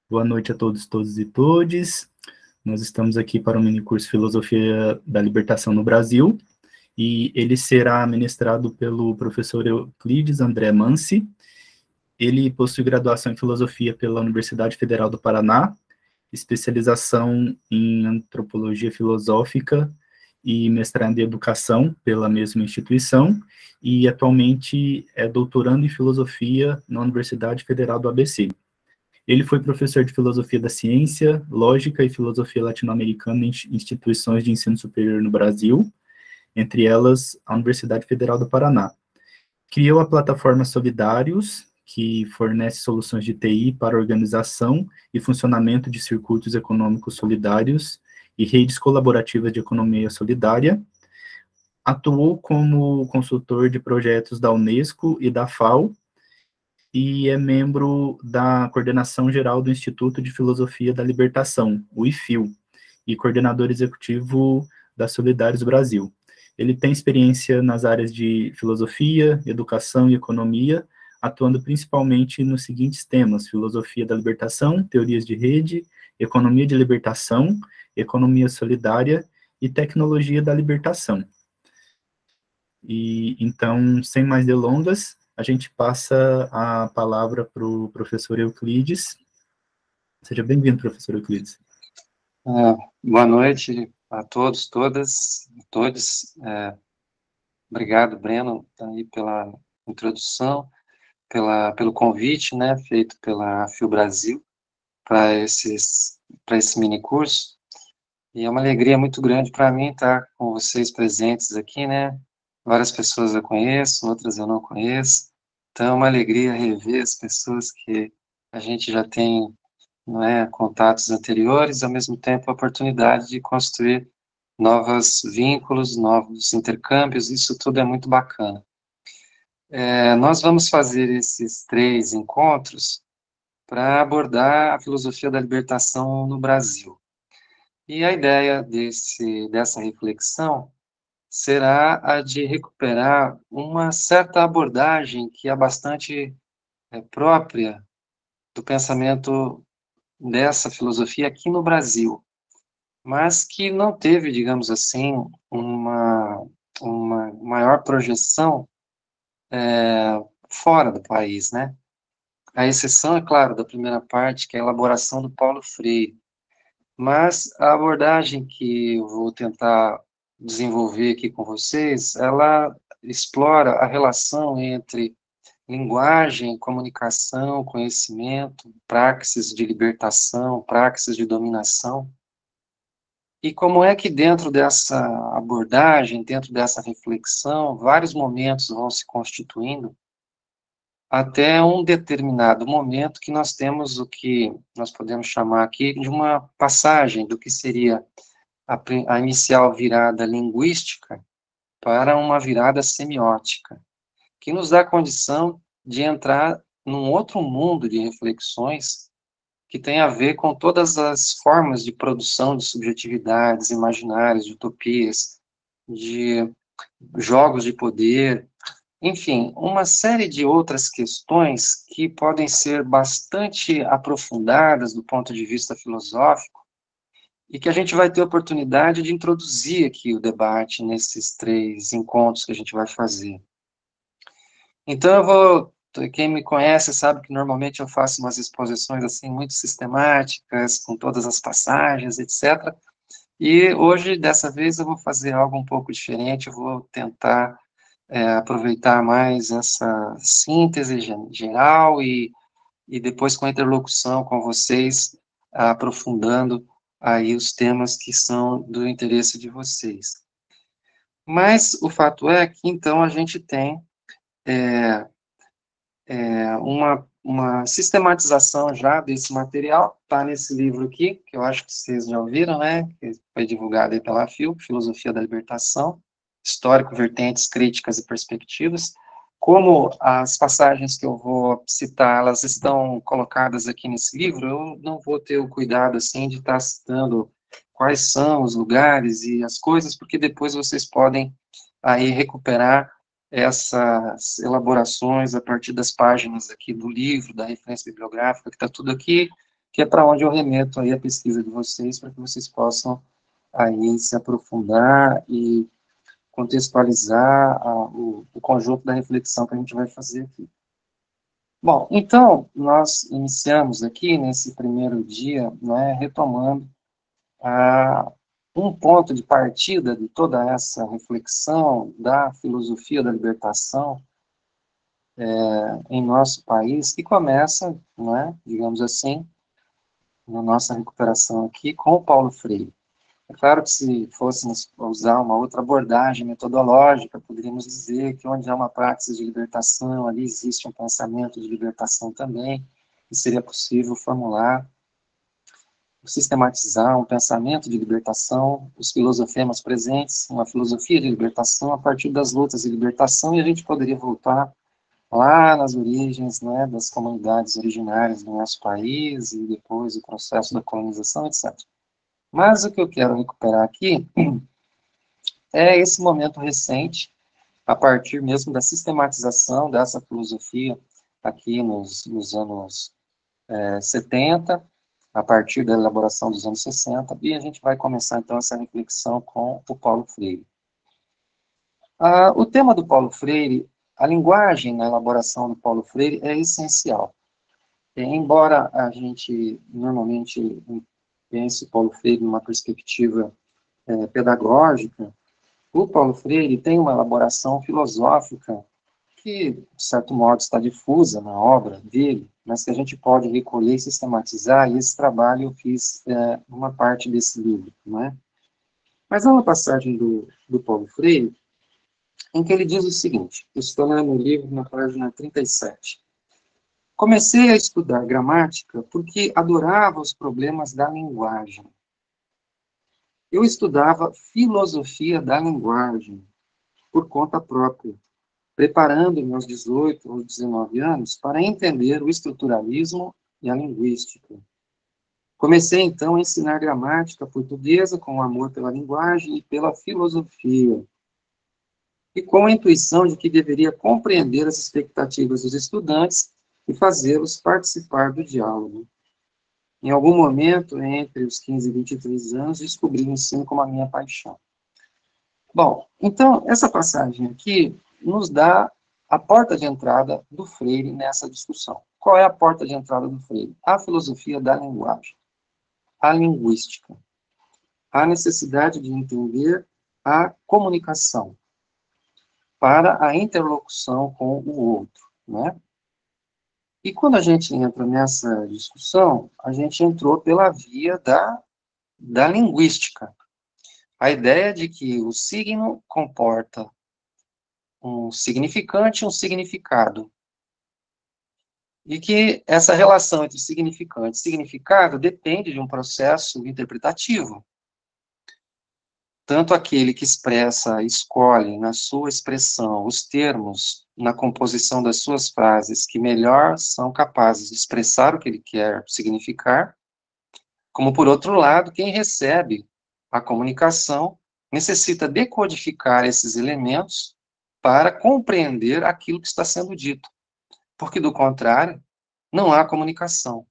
Boa noite a todos e todes. Nós estamos aqui para o minicurso Filosofia da Libertação no Brasil, e ele será ministrado pelo professor Euclides André Mansi. Ele possui graduação em Filosofia pela Universidade Federal do Paraná, especialização em Antropologia Filosófica e mestrado em Educação pela mesma instituição, e atualmente é doutorando em Filosofia na Universidade Federal do ABC. Ele foi professor de Filosofia da Ciência, Lógica e Filosofia Latino-Americana em instituições de ensino superior no Brasil, entre elas a Universidade Federal do Paraná. Criou a plataforma Solidários, que fornece soluções de TI para organização e funcionamento de circuitos econômicos solidários e redes colaborativas de economia solidária. Atuou como consultor de projetos da Unesco e da FAO, e é membro da coordenação geral do Instituto de Filosofia da Libertação, o IFIL, e coordenador executivo da Solidários Brasil. Ele tem experiência nas áreas de filosofia, educação e economia, atuando principalmente nos seguintes temas: filosofia da libertação, teorias de rede, economia de libertação, economia solidária e tecnologia da libertação. E então, sem mais delongas, a gente passa a palavra para o professor Euclides. Seja bem-vindo, professor Euclides. Boa noite a todos, todas, todos. Obrigado, Breno, aí pela introdução, pelo convite, né, feito pela FIO Brasil para esse mini curso. E é uma alegria muito grande para mim estar com vocês presentes aqui, né? Várias pessoas eu conheço, outras eu não conheço. Então é uma alegria rever as pessoas que a gente já tem, não é, contatos anteriores, ao mesmo tempo a oportunidade de construir novos vínculos, novos intercâmbios, isso tudo é muito bacana. Nós vamos fazer esses 3 encontros para abordar a filosofia da libertação no Brasil. E a ideia dessa reflexão será a de recuperar uma certa abordagem que é bastante própria do pensamento dessa filosofia aqui no Brasil, mas que não teve, digamos assim, uma maior projeção fora do país, né? A exceção, é claro, da primeira parte, que é a elaboração do Paulo Freire, mas a abordagem que eu vou tentar desenvolver aqui com vocês, ela explora a relação entre linguagem, comunicação, conhecimento, praxis de libertação, praxis de dominação. E como é que dentro dessa abordagem, dentro dessa reflexão, vários momentos vão se constituindo até um determinado momento que nós temos o que nós podemos chamar aqui de uma passagem do que seria a inicial virada linguística para uma virada semiótica, que nos dá a condição de entrar num outro mundo de reflexões que tem a ver com todas as formas de produção de subjetividades imaginárias, de utopias, de jogos de poder, enfim, uma série de outras questões que podem ser bastante aprofundadas do ponto de vista filosófico e que a gente vai ter a oportunidade de introduzir aqui o debate nesses 3 encontros que a gente vai fazer. Então, quem me conhece sabe que normalmente eu faço umas exposições assim muito sistemáticas, com todas as passagens, etc. E hoje, dessa vez, eu vou fazer algo um pouco diferente, eu vou tentar aproveitar mais essa síntese geral e depois com a interlocução com vocês, aprofundando aí os temas que são do interesse de vocês. Mas o fato é que, então, a gente tem uma sistematização já desse material, está nesse livro aqui, que eu acho que vocês já ouviram, né, que foi divulgado aí pela FIO, Filosofia da Libertação, Histórico, Vertentes, Críticas e Perspectivas. Como as passagens que eu vou citar, elas estão colocadas aqui nesse livro, eu não vou ter o cuidado, assim, de estar citando quais são os lugares e as coisas, porque depois vocês podem aí recuperar essas elaborações a partir das páginas aqui do livro, da referência bibliográfica, que está tudo aqui, que é para onde eu remeto aí a pesquisa de vocês, para que vocês possam aí se aprofundar e contextualizar o conjunto da reflexão que a gente vai fazer aqui. Bom, então, nós iniciamos aqui, nesse primeiro dia, né, retomando um ponto de partida de toda essa reflexão da filosofia da libertação em nosso país, que começa, né, digamos assim, na nossa recuperação aqui, com o Paulo Freire. É claro que se fôssemos usar uma outra abordagem metodológica, poderíamos dizer que onde há uma prática de libertação, ali existe um pensamento de libertação também, e seria possível formular, sistematizar um pensamento de libertação, os filosofemas presentes, uma filosofia de libertação a partir das lutas de libertação, e a gente poderia voltar lá nas origens, né, das comunidades originárias do nosso país, e depois o processo da colonização, etc. Mas o que eu quero recuperar aqui é esse momento recente, a partir mesmo da sistematização dessa filosofia aqui nos anos 70, a partir da elaboração dos anos 60, e a gente vai começar então essa reflexão com o Paulo Freire. O tema do Paulo Freire, a linguagem na elaboração do Paulo Freire é essencial. Embora a gente normalmente pense o Paulo Freire numa perspectiva pedagógica, o Paulo Freire tem uma elaboração filosófica que, de certo modo, está difusa na obra dele, mas que a gente pode recolher e sistematizar, e esse trabalho eu fiz uma parte desse livro, não é? Mas há uma passagem do Paulo Freire em que ele diz o seguinte, estou lá no livro, na página 37. Comecei a estudar gramática porque adorava os problemas da linguagem. Eu estudava filosofia da linguagem, por conta própria, preparando-me aos 18 ou 19 anos para entender o estruturalismo e a linguística. Comecei, então, a ensinar gramática portuguesa com amor pela linguagem e pela filosofia, e com a intuição de que deveria compreender as expectativas dos estudantes e fazê-los participar do diálogo. Em algum momento, entre os 15 e 23 anos, descobri o ensino como a minha paixão. Bom, então, essa passagem aqui nos dá a porta de entrada do Freire nessa discussão. Qual é a porta de entrada do Freire? A filosofia da linguagem, a linguística, a necessidade de entender a comunicação para a interlocução com o outro, né? E quando a gente entra nessa discussão, a gente entrou pela via da linguística. A ideia de que o signo comporta um significante e um significado. E que essa relação entre significante e significado depende de um processo interpretativo. Tanto aquele que expressa, escolhe na sua expressão os termos na composição das suas frases que melhor são capazes de expressar o que ele quer significar, como, por outro lado, quem recebe a comunicação necessita decodificar esses elementos para compreender aquilo que está sendo dito, porque, do contrário, não há comunicação.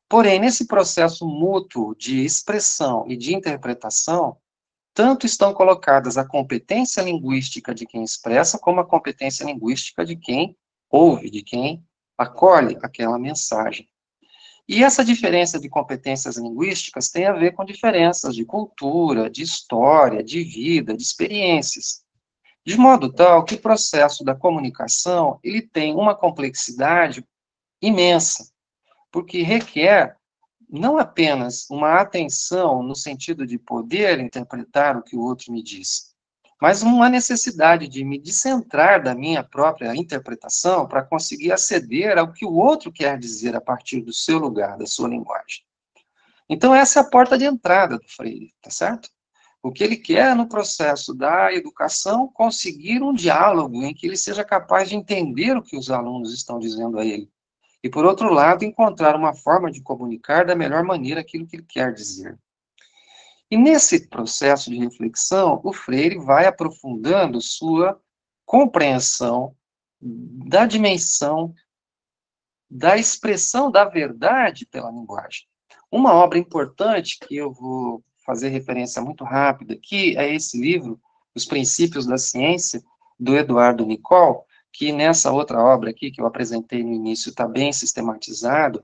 Porém, nesse processo mútuo de expressão e de interpretação, tanto estão colocadas a competência linguística de quem expressa, como a competência linguística de quem ouve, de quem acolhe aquela mensagem. E essa diferença de competências linguísticas tem a ver com diferenças de cultura, de história, de vida, de experiências. De modo tal que o processo da comunicação, ele tem uma complexidade imensa, porque requer não apenas uma atenção no sentido de poder interpretar o que o outro me diz, mas uma necessidade de me descentrar da minha própria interpretação para conseguir aceder ao que o outro quer dizer a partir do seu lugar, da sua linguagem. Então, essa é a porta de entrada do Freire, tá certo? O que ele quer no processo da educação, conseguir um diálogo em que ele seja capaz de entender o que os alunos estão dizendo a ele. E, por outro lado, encontrar uma forma de comunicar da melhor maneira aquilo que ele quer dizer. E nesse processo de reflexão, o Freire vai aprofundando sua compreensão da dimensão da expressão da verdade pela linguagem. Uma obra importante que eu vou fazer referência muito rápida aqui é esse livro, Os Princípios da Ciência, do Eduardo Nicol, que nessa outra obra aqui que eu apresentei no início está bem sistematizado,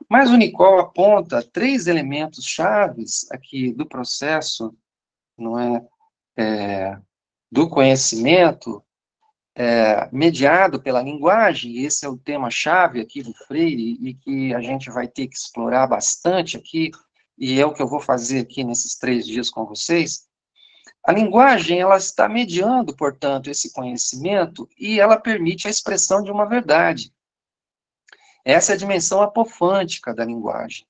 mas o Nicol aponta 3 elementos chaves aqui do processo, não do conhecimento, mediado pela linguagem, e esse é o tema-chave aqui do Freire, e que a gente vai ter que explorar bastante aqui, e é o que eu vou fazer aqui nesses 3 dias com vocês. A linguagem, ela está mediando, portanto, esse conhecimento, e ela permite a expressão de uma verdade. Essa é a dimensão apofântica da linguagem,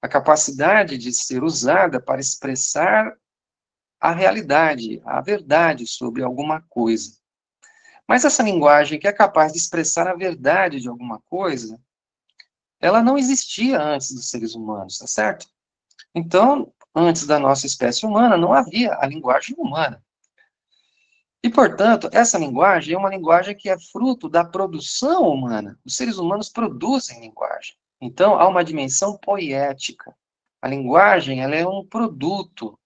a capacidade de ser usada para expressar a realidade, a verdade sobre alguma coisa. Mas essa linguagem que é capaz de expressar a verdade de alguma coisa, ela não existia antes dos seres humanos, tá certo? Então, antes da nossa espécie humana, não havia a linguagem humana. E, portanto, essa linguagem é uma linguagem que é fruto da produção humana. Os seres humanos produzem linguagem. Então, há uma dimensão poética. A linguagem, ela é um produto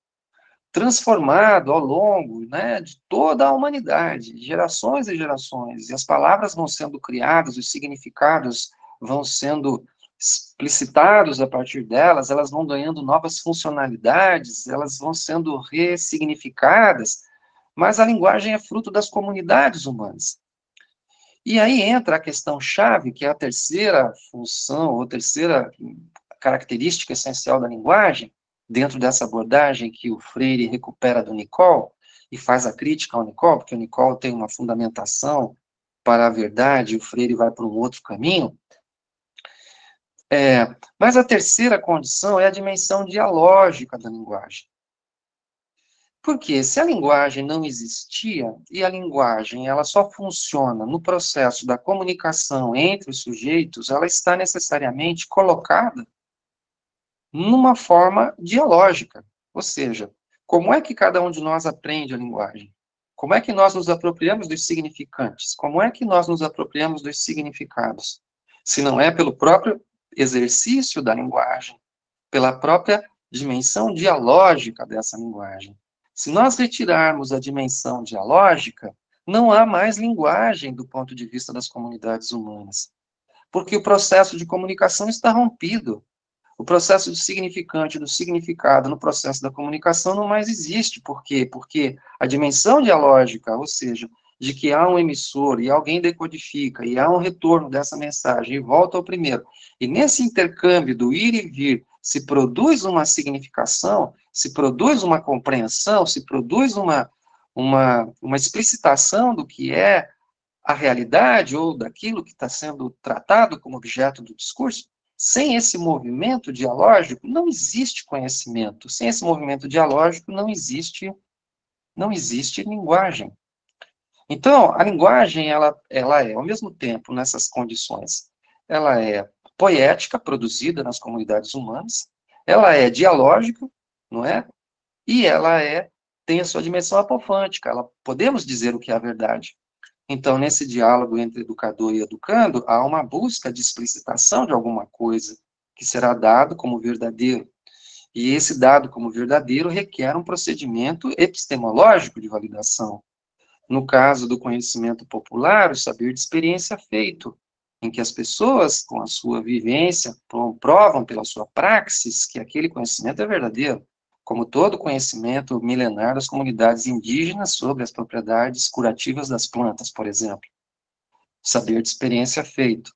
transformado ao longo, de toda a humanidade, gerações e gerações, e as palavras vão sendo criadas, os significados vão sendo explicitados a partir delas, elas vão ganhando novas funcionalidades, elas vão sendo ressignificadas, mas a linguagem é fruto das comunidades humanas. E aí entra a questão-chave, que é a terceira função, ou terceira característica essencial da linguagem, dentro dessa abordagem que o Freire recupera do Nicol, e faz a crítica ao Nicol, porque o Nicol tem uma fundamentação para a verdade, e o Freire vai para um outro caminho. Mas a terceira condição é a dimensão dialógica da linguagem. Porque se a linguagem não existia, e a linguagem ela só funciona no processo da comunicação entre os sujeitos, ela está necessariamente colocada numa forma dialógica. Ou seja, como é que cada um de nós aprende a linguagem? Como é que nós nos apropriamos dos significantes? Como é que nós nos apropriamos dos significados? Se não é pelo próprio exercício da linguagem, pela própria dimensão dialógica dessa linguagem. Se nós retirarmos a dimensão dialógica, não há mais linguagem do ponto de vista das comunidades humanas. Porque o processo de comunicação está rompido. O processo do significante, do significado no processo da comunicação não mais existe. Por quê? Porque a dimensão dialógica, ou seja, de que há um emissor e alguém decodifica, e há um retorno dessa mensagem e volta ao primeiro. E nesse intercâmbio do ir e vir, se produz uma significação, se produz uma compreensão, se produz uma explicitação do que é a realidade ou daquilo que está sendo tratado como objeto do discurso. Sem esse movimento dialógico, não existe conhecimento. Sem esse movimento dialógico, não existe linguagem. Então, a linguagem, ela é, ao mesmo tempo, nessas condições, ela é poética, produzida nas comunidades humanas, ela é dialógica, não é? E ela tem a sua dimensão apofântica, podemos dizer o que é a verdade. Então, nesse diálogo entre educador e educando, há uma busca de explicitação de alguma coisa que será dado como verdadeiro. E esse dado como verdadeiro requer um procedimento epistemológico de validação. No caso do conhecimento popular, o saber de experiência feito, em que as pessoas, com a sua vivência, provam pela sua praxis que aquele conhecimento é verdadeiro, como todo conhecimento milenar das comunidades indígenas sobre as propriedades curativas das plantas, por exemplo. Saber de experiência feito.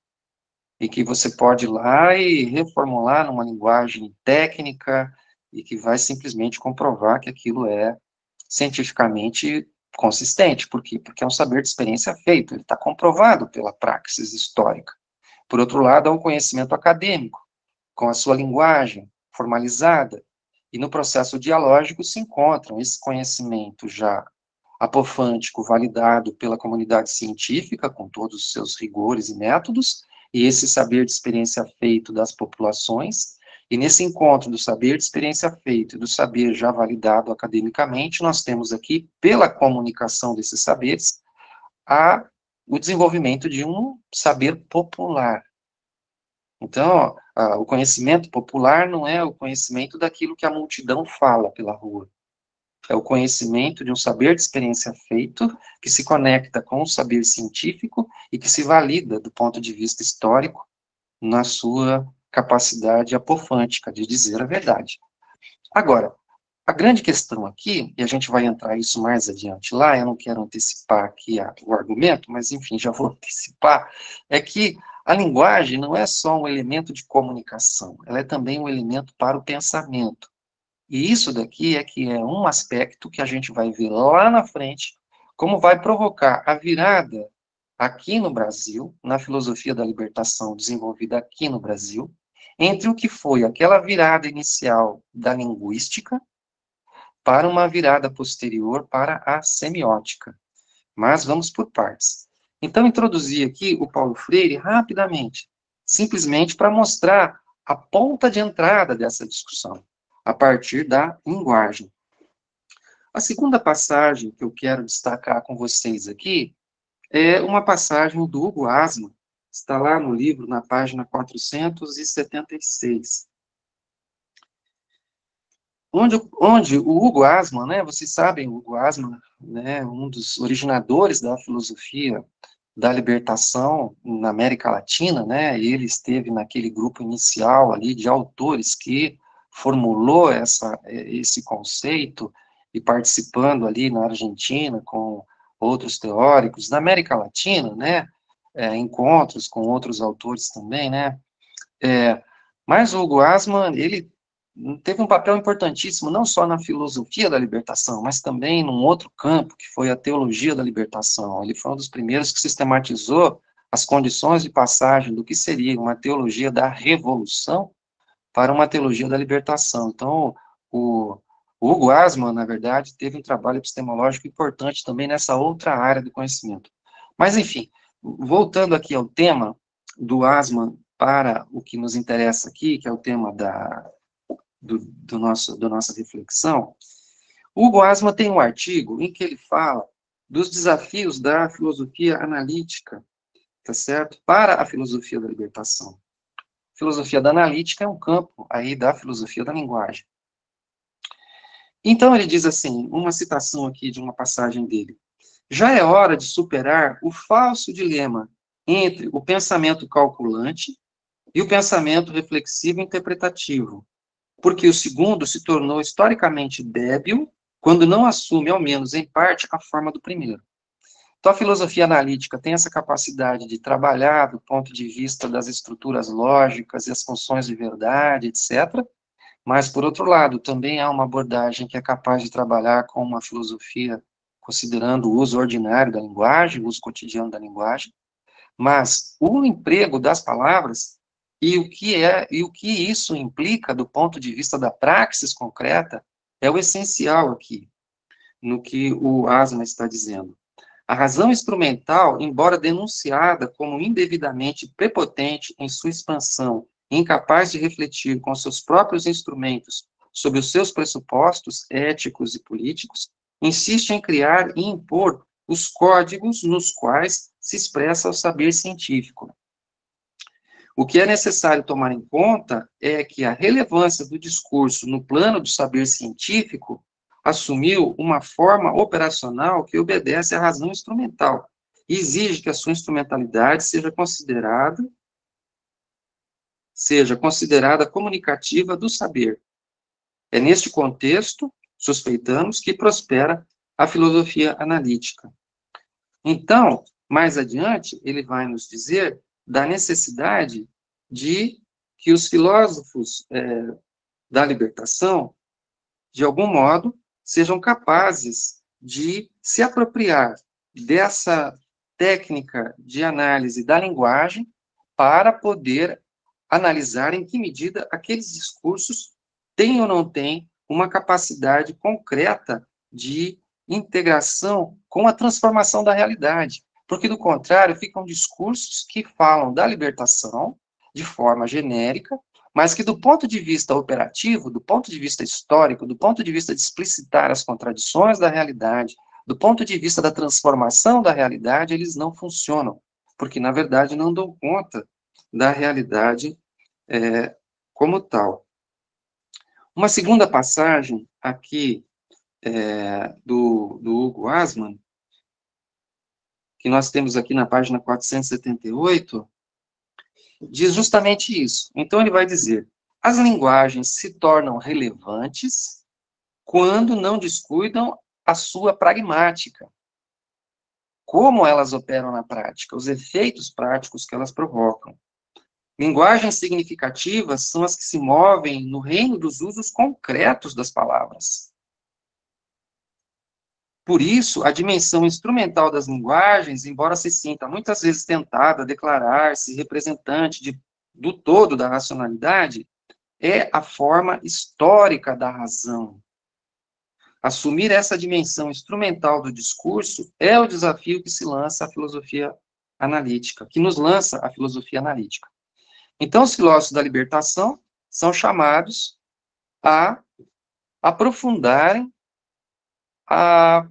E que você pode ir lá e reformular numa linguagem técnica e que vai simplesmente comprovar que aquilo é cientificamente consistente. Por quê? Porque é um saber de experiência feito, ele está comprovado pela praxis histórica. Por outro lado, há um conhecimento acadêmico, com a sua linguagem formalizada, e no processo dialógico se encontram esse conhecimento já apofântico, validado pela comunidade científica, com todos os seus rigores e métodos, e esse saber de experiência feito das populações, e nesse encontro do saber de experiência feito e do saber já validado academicamente, nós temos aqui, pela comunicação desses saberes, o desenvolvimento de um saber popular. Então, o conhecimento popular não é o conhecimento daquilo que a multidão fala pela rua. É o conhecimento de um saber de experiência feito, que se conecta com o saber científico e que se valida do ponto de vista histórico na sua capacidade apofântica de dizer a verdade. Agora, a grande questão aqui, e a gente vai entrar isso mais adiante lá, eu não quero antecipar aqui o argumento, mas enfim, já vou antecipar, é que a linguagem não é só um elemento de comunicação, ela é também um elemento para o pensamento. E isso daqui é que é um aspecto que a gente vai ver lá na frente, como vai provocar a virada aqui no Brasil, na filosofia da libertação desenvolvida aqui no Brasil, entre o que foi aquela virada inicial da linguística para uma virada posterior para a semiótica. Mas vamos por partes. Então, introduzi aqui o Paulo Freire rapidamente, simplesmente para mostrar a ponta de entrada dessa discussão, a partir da linguagem. A segunda passagem que eu quero destacar com vocês aqui é uma passagem do Hugo Asman, está lá no livro, na página 476. Onde o Hugo Asman, né, vocês sabem, o Hugo Asman, né, um dos originadores da filosofia da libertação na América Latina, né, ele esteve naquele grupo inicial ali de autores que formulou esse conceito e participando ali na Argentina com outros teóricos, na América Latina, né, encontros com outros autores também, né, mas o Hugo Asman, ele teve um papel importantíssimo, não só na filosofia da libertação, mas também num outro campo, que foi a teologia da libertação. Ele foi um dos primeiros que sistematizou as condições de passagem do que seria uma teologia da revolução para uma teologia da libertação. Então, o Hugo Asman, na verdade, teve um trabalho epistemológico importante também nessa outra área do conhecimento. Mas, enfim, voltando aqui ao tema do Asman para o que nos interessa aqui, que é o tema da nossa reflexão, Hugo Asman tem um artigo em que ele fala dos desafios da filosofia analítica, tá certo? Para a filosofia da libertação. Filosofia da analítica é um campo aí da filosofia da linguagem. Então ele diz assim, uma citação aqui de uma passagem dele: já é hora de superar o falso dilema entre o pensamento calculante e o pensamento reflexivo e interpretativo, porque o segundo se tornou historicamente débil quando não assume, ao menos em parte, a forma do primeiro. Então, a filosofia analítica tem essa capacidade de trabalhar do ponto de vista das estruturas lógicas e as funções de verdade, etc., mas, por outro lado, também há uma abordagem que é capaz de trabalhar com uma filosofia considerando o uso ordinário da linguagem, o uso cotidiano da linguagem, mas o emprego das palavras e o que isso implica do ponto de vista da praxis concreta é o essencial aqui, no que o Asman está dizendo. A razão instrumental, embora denunciada como indevidamente prepotente em sua expansão, incapaz de refletir com seus próprios instrumentos sobre os seus pressupostos éticos e políticos, insiste em criar e impor os códigos nos quais se expressa o saber científico. O que é necessário tomar em conta é que a relevância do discurso no plano do saber científico assumiu uma forma operacional que obedece à razão instrumental e exige que a sua instrumentalidade seja considerada comunicativa do saber. É neste contexto, suspeitamos, que prospera a filosofia analítica. Então, mais adiante, ele vai nos dizer da necessidade de que os filósofos da libertação, de algum modo, sejam capazes de se apropriar dessa técnica de análise da linguagem para poder analisar em que medida aqueles discursos têm ou não têm uma capacidade concreta de integração com a transformação da realidade. Porque, do contrário, ficam discursos que falam da libertação de forma genérica, mas que, do ponto de vista operativo, do ponto de vista histórico, do ponto de vista de explicitar as contradições da realidade, Do ponto de vista da transformação da realidade, eles não funcionam, porque, na verdade, não dão conta da realidade como tal. Uma segunda passagem aqui do Hugo Asman, que nós temos aqui na página 478, diz justamente isso. Então, ele vai dizer: as linguagens se tornam relevantes quando não descuidam a sua pragmática. Como elas operam na prática, os efeitos práticos que elas provocam. Linguagens significativas são as que se movem no reino dos usos concretos das palavras. Por isso, a dimensão instrumental das linguagens, embora se sinta muitas vezes tentada a declarar-se representante do todo da racionalidade, é a forma histórica da razão. Assumir essa dimensão instrumental do discurso é o desafio que se lança a filosofia analítica, que nos lança a filosofia analítica. Então, os filósofos da libertação são chamados a aprofundarem a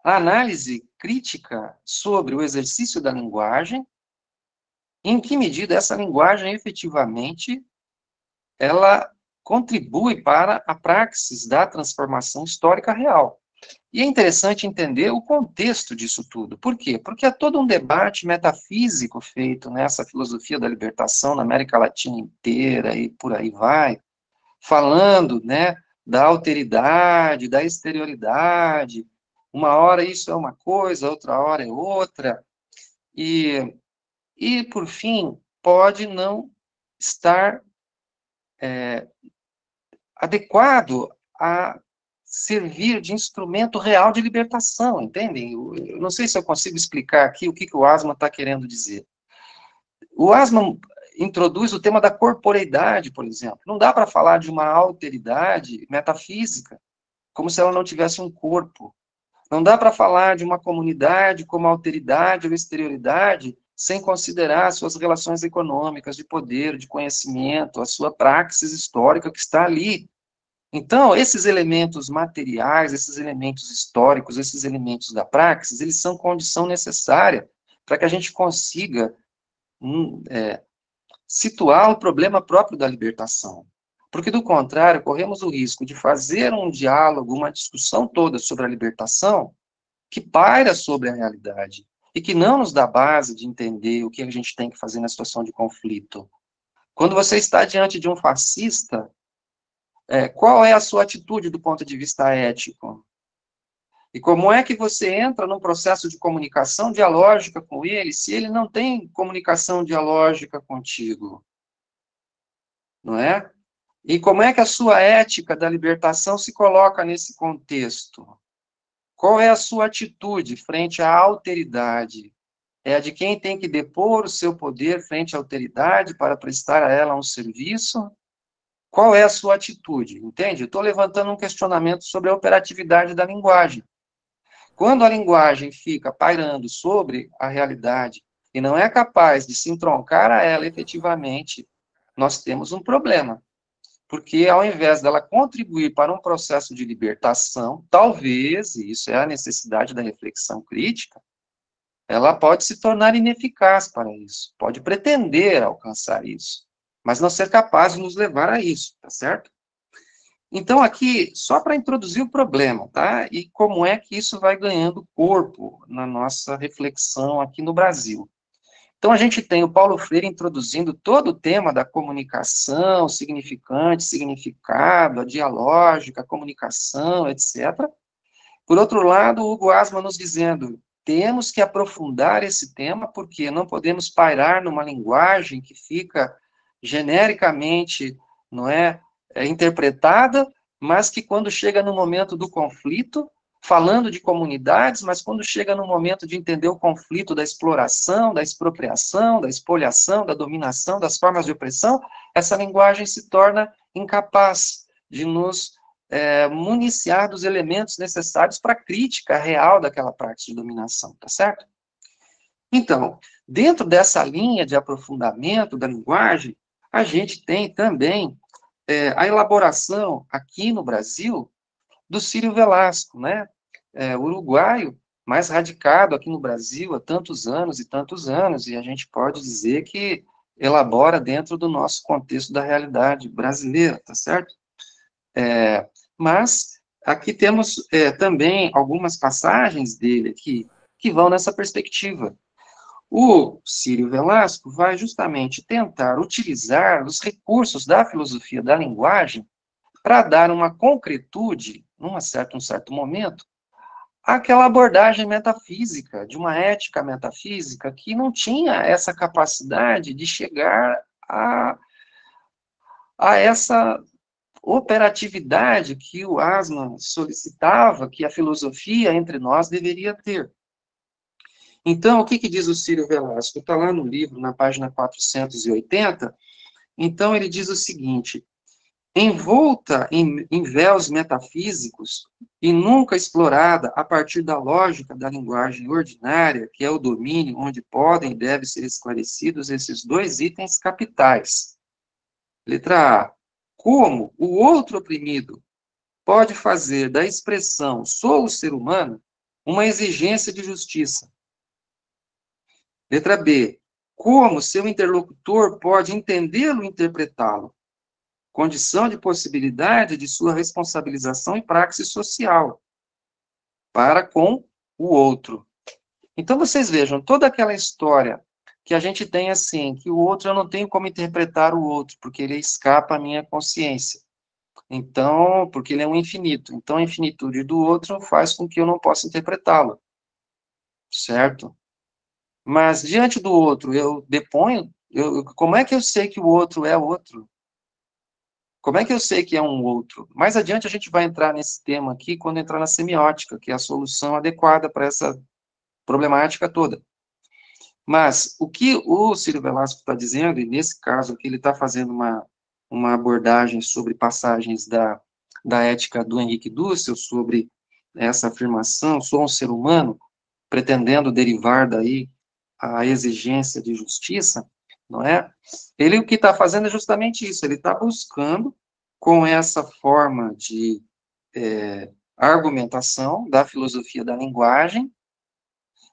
análise crítica sobre o exercício da linguagem, em que medida essa linguagem efetivamente ela contribui para a praxis da transformação histórica real. E é interessante entender o contexto disso tudo. Por quê? Porque há todo um debate metafísico feito nessa filosofia da libertação na América Latina inteira e por aí vai, falando, né, da alteridade, da exterioridade. Uma hora isso é uma coisa, outra hora é outra. E por fim, pode não estar adequado a servir de instrumento real de libertação, entendem? Eu não sei se eu consigo explicar aqui o que o Asman está querendo dizer. O Asman introduz o tema da corporeidade, por exemplo. Não dá para falar de uma alteridade metafísica, como se ela não tivesse um corpo. Não dá para falar de uma comunidade como alteridade ou exterioridade sem considerar suas relações econômicas, de poder, de conhecimento, a sua praxis histórica que está ali. Então, esses elementos materiais, esses elementos históricos, esses elementos da praxis, eles são condição necessária para que a gente consiga situar o problema próprio da libertação. Porque, do contrário, corremos o risco de fazer um diálogo, uma discussão toda sobre a libertação que paira sobre a realidade e que não nos dá base de entender o que a gente tem que fazer na situação de conflito. Quando você está diante de um fascista, qual é a sua atitude do ponto de vista ético? E como é que você entra num processo de comunicação dialógica com ele, se ele não tem comunicação dialógica contigo? Não é? E como é que a sua ética da libertação se coloca nesse contexto? Qual é a sua atitude frente à alteridade? É a de quem tem que depor o seu poder frente à alteridade para prestar a ela um serviço? Qual é a sua atitude? Entende? Eu estou levantando um questionamento sobre a operatividade da linguagem. Quando a linguagem fica pairando sobre a realidade e não é capaz de se entroncar a ela efetivamente, nós temos um problema. Porque ao invés dela contribuir para um processo de libertação, talvez, e isso é a necessidade da reflexão crítica, ela pode se tornar ineficaz para isso, pode pretender alcançar isso, mas não ser capaz de nos levar a isso, tá certo? Então, aqui, só para introduzir o problema, tá? E como é que isso vai ganhando corpo na nossa reflexão aqui no Brasil. Então, a gente tem o Paulo Freire introduzindo todo o tema da comunicação, significante, significado, a dialógica, a comunicação, etc. Por outro lado, o Hugo Asman nos dizendo, temos que aprofundar esse tema, porque não podemos pairar numa linguagem que fica genericamente, não é, interpretada, mas que quando chega no momento do conflito, falando de comunidades, mas quando chega no momento de entender o conflito da exploração, da expropriação, da espoliação, da dominação, das formas de opressão, essa linguagem se torna incapaz de nos municiar dos elementos necessários para a crítica real daquela prática de dominação, tá certo? Então, dentro dessa linha de aprofundamento da linguagem, a gente tem também a elaboração aqui no Brasil do Círio Velasco, né? uruguaio, mais radicado aqui no Brasil há tantos anos, e a gente pode dizer que elabora dentro do nosso contexto da realidade brasileira, tá certo? Mas aqui temos também algumas passagens dele aqui que vão nessa perspectiva. O Círio Velasco vai justamente tentar utilizar os recursos da filosofia da linguagem para dar uma concretude, num certo momento, àquela abordagem metafísica, de uma ética metafísica que não tinha essa capacidade de chegar a essa operatividade que o Asman solicitava que a filosofia entre nós deveria ter. Então, o que diz o Círio Velasco? Está lá no livro, na página 480. Então, ele diz o seguinte: envolta em véus metafísicos e nunca explorada a partir da lógica da linguagem ordinária, que é o domínio onde podem e devem ser esclarecidos esses dois itens capitais. Letra A. Como o outro oprimido pode fazer da expressão sou o ser humano uma exigência de justiça? Letra B. Como seu interlocutor pode entendê-lo e interpretá-lo? Condição de possibilidade de sua responsabilização e praxis social para com o outro. Então, vocês vejam, toda aquela história que a gente tem assim, que o outro, eu não tenho como interpretar o outro, porque ele escapa à minha consciência. Então, porque ele é um infinito. Então, a infinitude do outro faz com que eu não possa interpretá-lo. Certo? Mas, diante do outro, eu deponho, como é que eu sei que o outro é outro? Como é que eu sei que é um outro? Mais adiante a gente vai entrar nesse tema aqui, quando entrar na semiótica, que é a solução adequada para essa problemática toda. Mas o que o Círio Velasco está dizendo, e nesse caso aqui ele está fazendo uma abordagem sobre passagens da ética do Henrique Dussel, sobre essa afirmação, sou um ser humano, pretendendo derivar daí a exigência de justiça, não é? Ele o que está fazendo é justamente isso, ele está buscando, com essa forma de argumentação da filosofia da linguagem,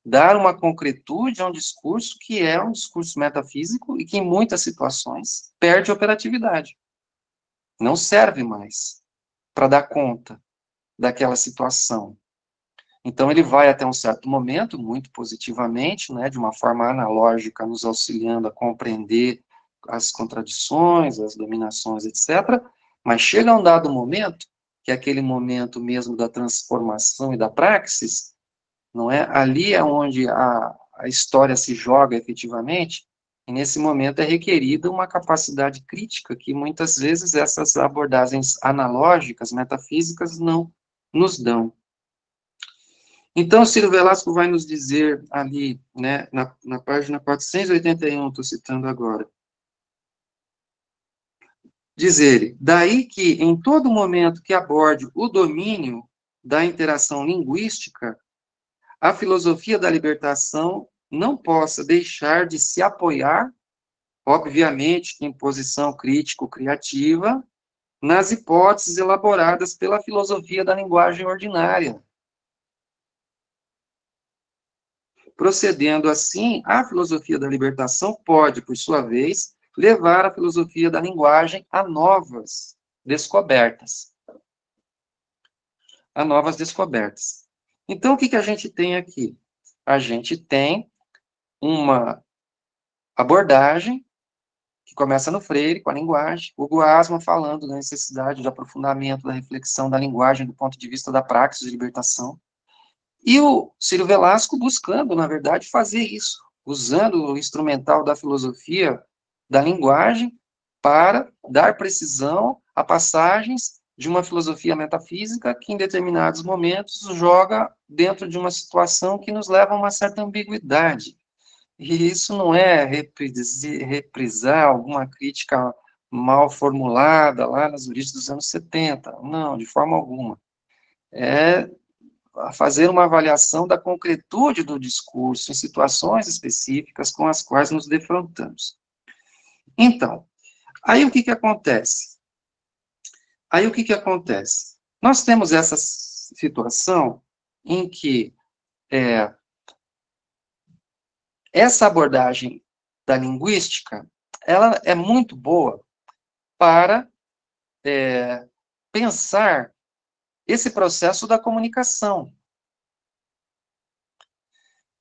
dar uma concretude a um discurso que é um discurso metafísico e que, em muitas situações, perde operatividade. Não serve mais para dar conta daquela situação. Então, ele vai até um certo momento, muito positivamente, né, de uma forma analógica, nos auxiliando a compreender as contradições, as dominações, etc., mas chega a um dado momento, que é aquele momento mesmo da transformação e da praxis, não é? Ali é onde a história se joga efetivamente, e nesse momento é requerida uma capacidade crítica que muitas vezes essas abordagens analógicas, metafísicas, não nos dão. Então, Círio Velasco vai nos dizer ali, né, na página 481, estou citando agora, diz ele, daí que em todo momento que aborde o domínio da interação linguística, a filosofia da libertação não possa deixar de se apoiar, obviamente, em posição crítico-criativa, nas hipóteses elaboradas pela filosofia da linguagem ordinária. Procedendo assim, a filosofia da libertação pode, por sua vez, levar a filosofia da linguagem a novas descobertas. A novas descobertas. Então, o que a gente tem aqui? A gente tem uma abordagem que começa no Freire, com a linguagem, o Asman falando da necessidade de aprofundamento da reflexão da linguagem do ponto de vista da praxis de libertação, e o Círio Velasco buscando, na verdade, fazer isso, usando o instrumental da filosofia da linguagem para dar precisão a passagens de uma filosofia metafísica que, em determinados momentos, joga dentro de uma situação que nos leva a uma certa ambiguidade. E isso não é reprisar alguma crítica mal formulada lá nas origens dos anos 70, não, de forma alguma. É fazer uma avaliação da concretude do discurso em situações específicas com as quais nos defrontamos. Então, aí o que acontece? Nós temos essa situação em que essa abordagem da linguística, ela é muito boa para pensar esse processo da comunicação.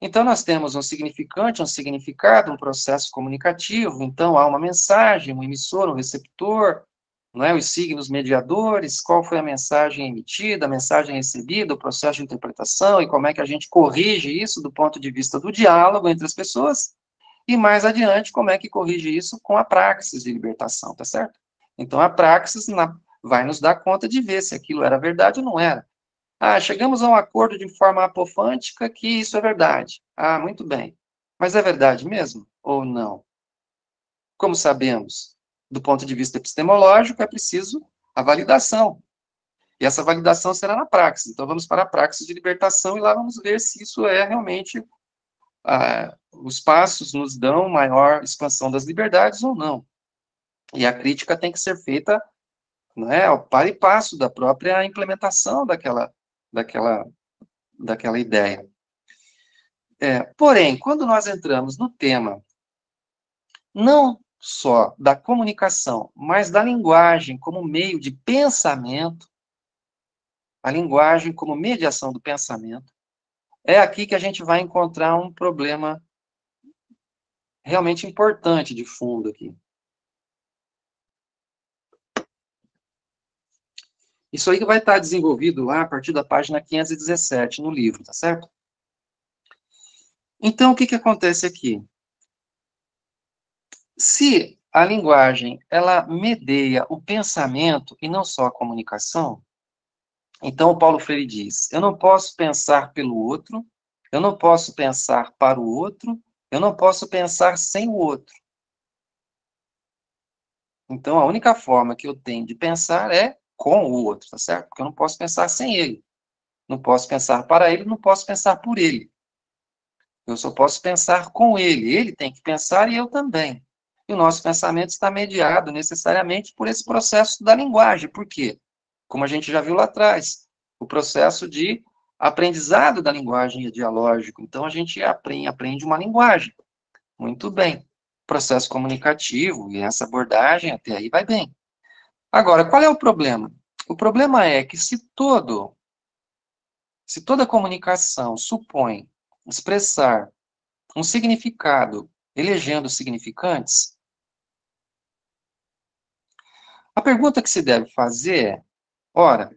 Então, nós temos um significante, um significado, um processo comunicativo. Então, há uma mensagem, um emissor, um receptor, não é? Os signos mediadores, qual foi a mensagem emitida, a mensagem recebida, o processo de interpretação, e como é que a gente corrige isso do ponto de vista do diálogo entre as pessoas, e mais adiante, como é que corrige isso com a praxis de libertação, tá certo? Então, a praxis vai nos dar conta de ver se aquilo era verdade ou não era. Chegamos a um acordo de forma apofântica que isso é verdade. Muito bem. Mas é verdade mesmo ou não? Como sabemos, do ponto de vista epistemológico, é preciso a validação. E essa validação será na praxis. Então, vamos para a praxis de libertação e lá vamos ver se isso é realmente... os passos nos dão maior expansão das liberdades ou não. E a crítica tem que ser feita, não é, ao par e passo da própria implementação daquela ideia. Porém, quando nós entramos no tema, não só da comunicação, mas da linguagem como meio de pensamento, a linguagem como mediação do pensamento, é aqui que a gente vai encontrar um problema realmente importante de fundo aqui. Isso aí que vai estar desenvolvido lá a partir da página 517 no livro, tá certo? Então, o que acontece aqui? Se a linguagem, ela medeia o pensamento e não só a comunicação, então o Paulo Freire diz, eu não posso pensar pelo outro, eu não posso pensar para o outro, eu não posso pensar sem o outro. Então, a única forma que eu tenho de pensar é com o outro, tá certo? Porque eu não posso pensar sem ele. Não posso pensar para ele, não posso pensar por ele. Eu só posso pensar com ele. Ele tem que pensar e eu também. E o nosso pensamento está mediado necessariamente por esse processo da linguagem. Por quê? Como a gente já viu lá atrás, o processo de aprendizado da linguagem é dialógico. Então, a gente aprende uma linguagem. Muito bem. Processo comunicativo, e essa abordagem até aí vai bem. Agora, qual é o problema? O problema é que se toda comunicação supõe expressar um significado elegendo significantes, a pergunta que se deve fazer é, ora,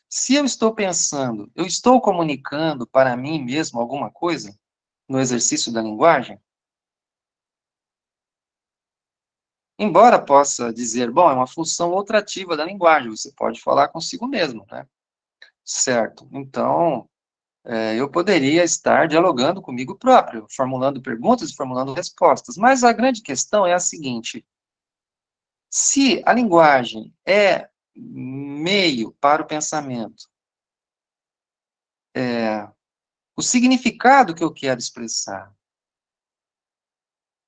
se eu estou pensando, eu estou comunicando para mim mesmo alguma coisa no exercício da linguagem? Embora possa dizer, bom, é uma função outrativa da linguagem, você pode falar consigo mesmo, né? Certo. Então, eu poderia estar dialogando comigo próprio, formulando perguntas e formulando respostas. Mas a grande questão é a seguinte: se a linguagem é meio para o pensamento, o significado que eu quero expressar,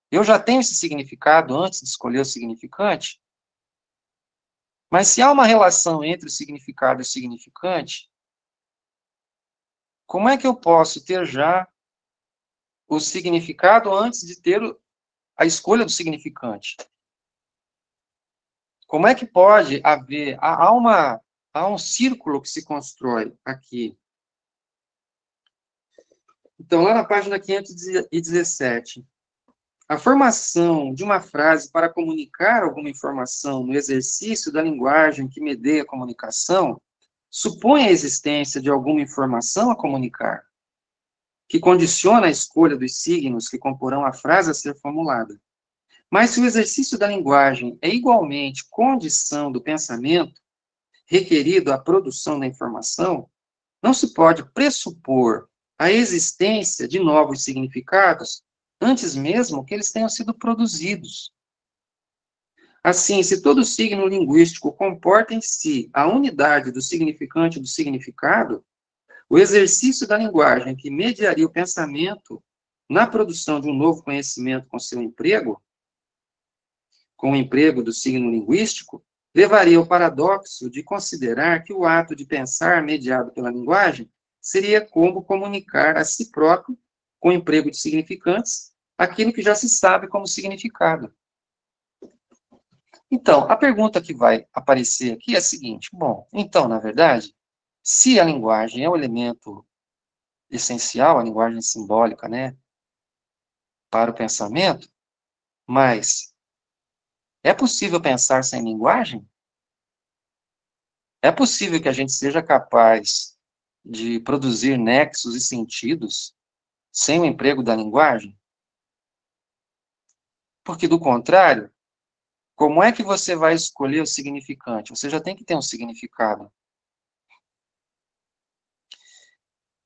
eu já tenho esse significado antes de escolher o significante, mas se há uma relação entre o significado e o significante, como é que eu posso ter já o significado antes de ter a escolha do significante? Como é que pode haver... Há um círculo que se constrói aqui. Então, lá na página 517, a formação de uma frase para comunicar alguma informação no exercício da linguagem que medeia a comunicação supõe a existência de alguma informação a comunicar, que condiciona a escolha dos signos que comporão a frase a ser formulada. Mas se o exercício da linguagem é igualmente condição do pensamento, requerido à produção da informação, não se pode pressupor a existência de novos significados antes mesmo que eles tenham sido produzidos. Assim, se todo signo linguístico comporta em si a unidade do significante e do significado, o exercício da linguagem que mediaria o pensamento na produção de um novo conhecimento com seu emprego, com o emprego do signo linguístico, levaria ao paradoxo de considerar que o ato de pensar mediado pela linguagem seria como comunicar a si próprio, com o emprego de significantes, aquilo que já se sabe como significado. Então, a pergunta que vai aparecer aqui é a seguinte: bom, então, na verdade, se a linguagem é um elemento essencial, a linguagem simbólica, né, para o pensamento, mas é possível pensar sem linguagem? É possível que a gente seja capaz de produzir nexos e sentidos sem o emprego da linguagem? Porque, do contrário, como é que você vai escolher o significante? Você já tem que ter um significado.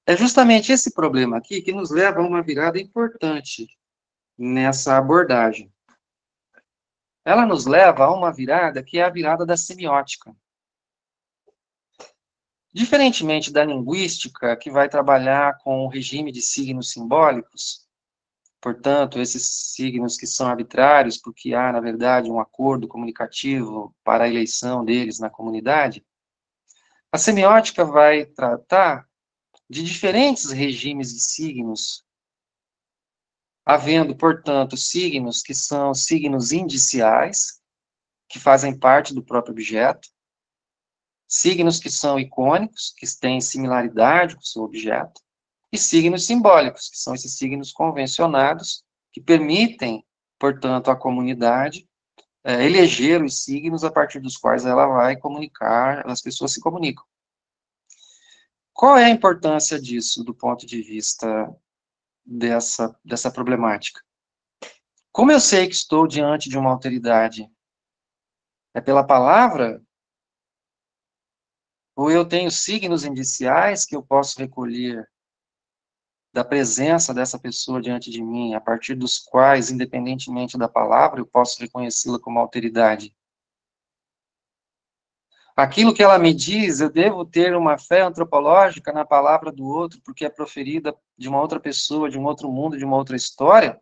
É justamente esse problema aqui que nos leva a uma virada importante nessa abordagem. Ela nos leva a uma virada que é a virada da semiótica. Diferentemente da linguística, que vai trabalhar com o regime de signos simbólicos, portanto, esses signos que são arbitrários, porque há, na verdade, um acordo comunicativo para a eleição deles na comunidade, a semiótica vai tratar de diferentes regimes de signos, havendo, portanto, signos que são signos indiciais, que fazem parte do próprio objeto, signos que são icônicos, que têm similaridade com o seu objeto, e signos simbólicos, que são esses signos convencionados, que permitem, portanto, à comunidade eleger os signos a partir dos quais ela vai comunicar, as pessoas se comunicam. Qual é a importância disso, do ponto de vista dessa problemática? Como eu sei que estou diante de uma alteridade? É pela palavra? Ou eu tenho signos indiciais que eu posso recolher da presença dessa pessoa diante de mim, a partir dos quais, independentemente da palavra, eu posso reconhecê-la como alteridade? Aquilo que ela me diz, eu devo ter uma fé antropológica na palavra do outro, porque é proferida de uma outra pessoa, de um outro mundo, de uma outra história?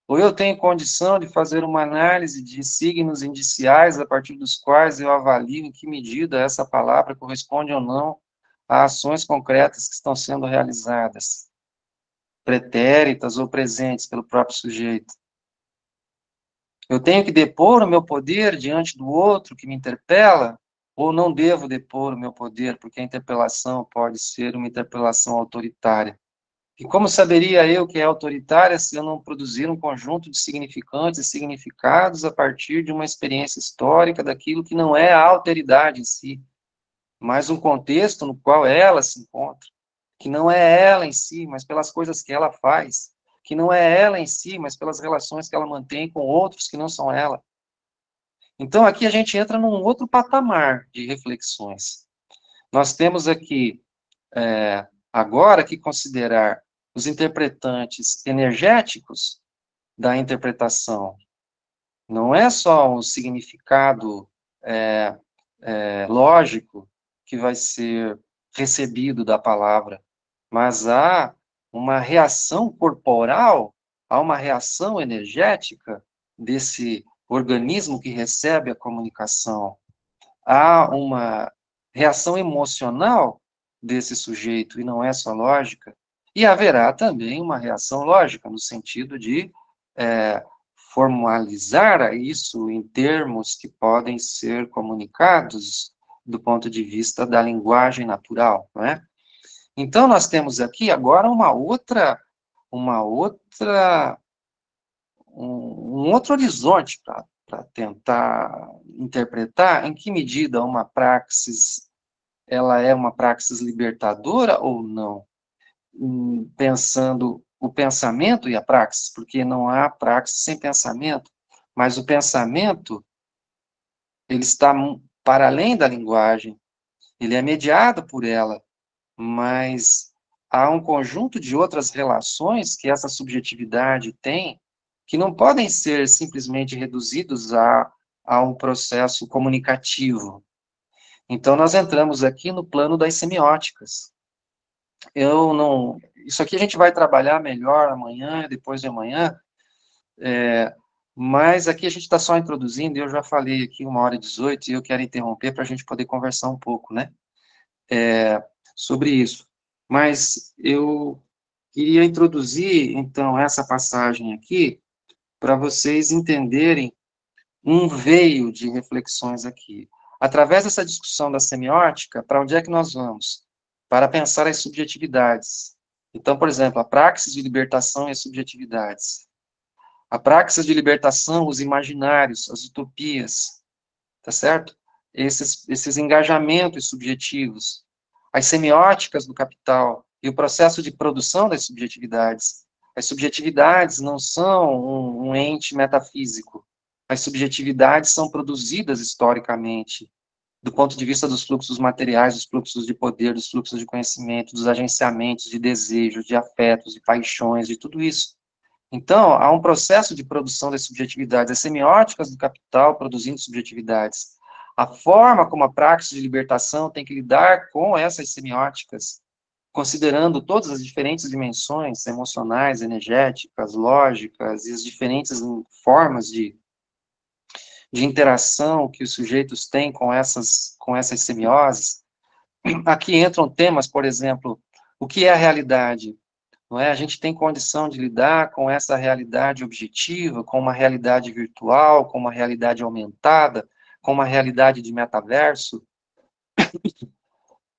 Ou eu tenho condição de fazer uma análise de signos indiciais a partir dos quais eu avalio em que medida essa palavra corresponde ou não a ações concretas que estão sendo realizadas, pretéritas ou presentes pelo próprio sujeito? Eu tenho que depor o meu poder diante do outro que me interpela, ou não devo depor o meu poder, porque a interpelação pode ser uma interpelação autoritária? E como saberia eu que é autoritária se eu não produzir um conjunto de significantes e significados a partir de uma experiência histórica daquilo que não é a alteridade em si, mas um contexto no qual ela se encontra, que não é ela em si, mas pelas coisas que ela faz, que não é ela em si, mas pelas relações que ela mantém com outros que não são ela. Então, aqui a gente entra num outro patamar de reflexões. Nós temos aqui, agora, que considerar os interpretantes energéticos da interpretação. Não é só um significado lógico que vai ser recebido da palavra, mas há uma reação corporal, há uma reação energética desse organismo que recebe a comunicação, há uma reação emocional desse sujeito, e não é só lógica, e haverá também uma reação lógica, no sentido de formalizar isso em termos que podem ser comunicados do ponto de vista da linguagem natural, não é? Então, nós temos aqui agora um outro horizonte para tentar interpretar em que medida uma praxis, ela é uma praxis libertadora ou não, pensando o pensamento e a praxis, porque não há praxis sem pensamento, mas o pensamento, ele está para além da linguagem, ele é mediado por ela, mas há um conjunto de outras relações que essa subjetividade tem, que não podem ser simplesmente reduzidos a um processo comunicativo. Então, nós entramos aqui no plano das semióticas. Isso aqui a gente vai trabalhar melhor amanhã, depois de amanhã, mas aqui a gente está só introduzindo, e eu já falei aqui 1h18, e eu quero interromper para a gente poder conversar um pouco, né, sobre isso. mas eu queria introduzir, então, essa passagem aqui, para vocês entenderem um veio de reflexões aqui. Através dessa discussão da semiótica, para onde é que nós vamos? Para pensar as subjetividades. Então, por exemplo, a praxis de libertação e as subjetividades. A praxis de libertação, os imaginários, as utopias, tá certo? Esses engajamentos subjetivos, as semióticas do capital e o processo de produção das subjetividades. As subjetividades não são um ente metafísico. As subjetividades são produzidas historicamente, do ponto de vista dos fluxos materiais, dos fluxos de poder, dos fluxos de conhecimento, dos agenciamentos de desejos, de afetos, de paixões, de tudo isso. Então, há um processo de produção das subjetividades, as semióticas do capital produzindo subjetividades. A forma como a praxis de libertação tem que lidar com essas semióticas, considerando todas as diferentes dimensões emocionais, energéticas, lógicas e as diferentes formas de interação que os sujeitos têm com essas semioses. Aqui entram temas, por exemplo, o que é a realidade? Não é? A gente tem condição de lidar com essa realidade objetiva, com uma realidade virtual, com uma realidade aumentada, com uma realidade de metaverso,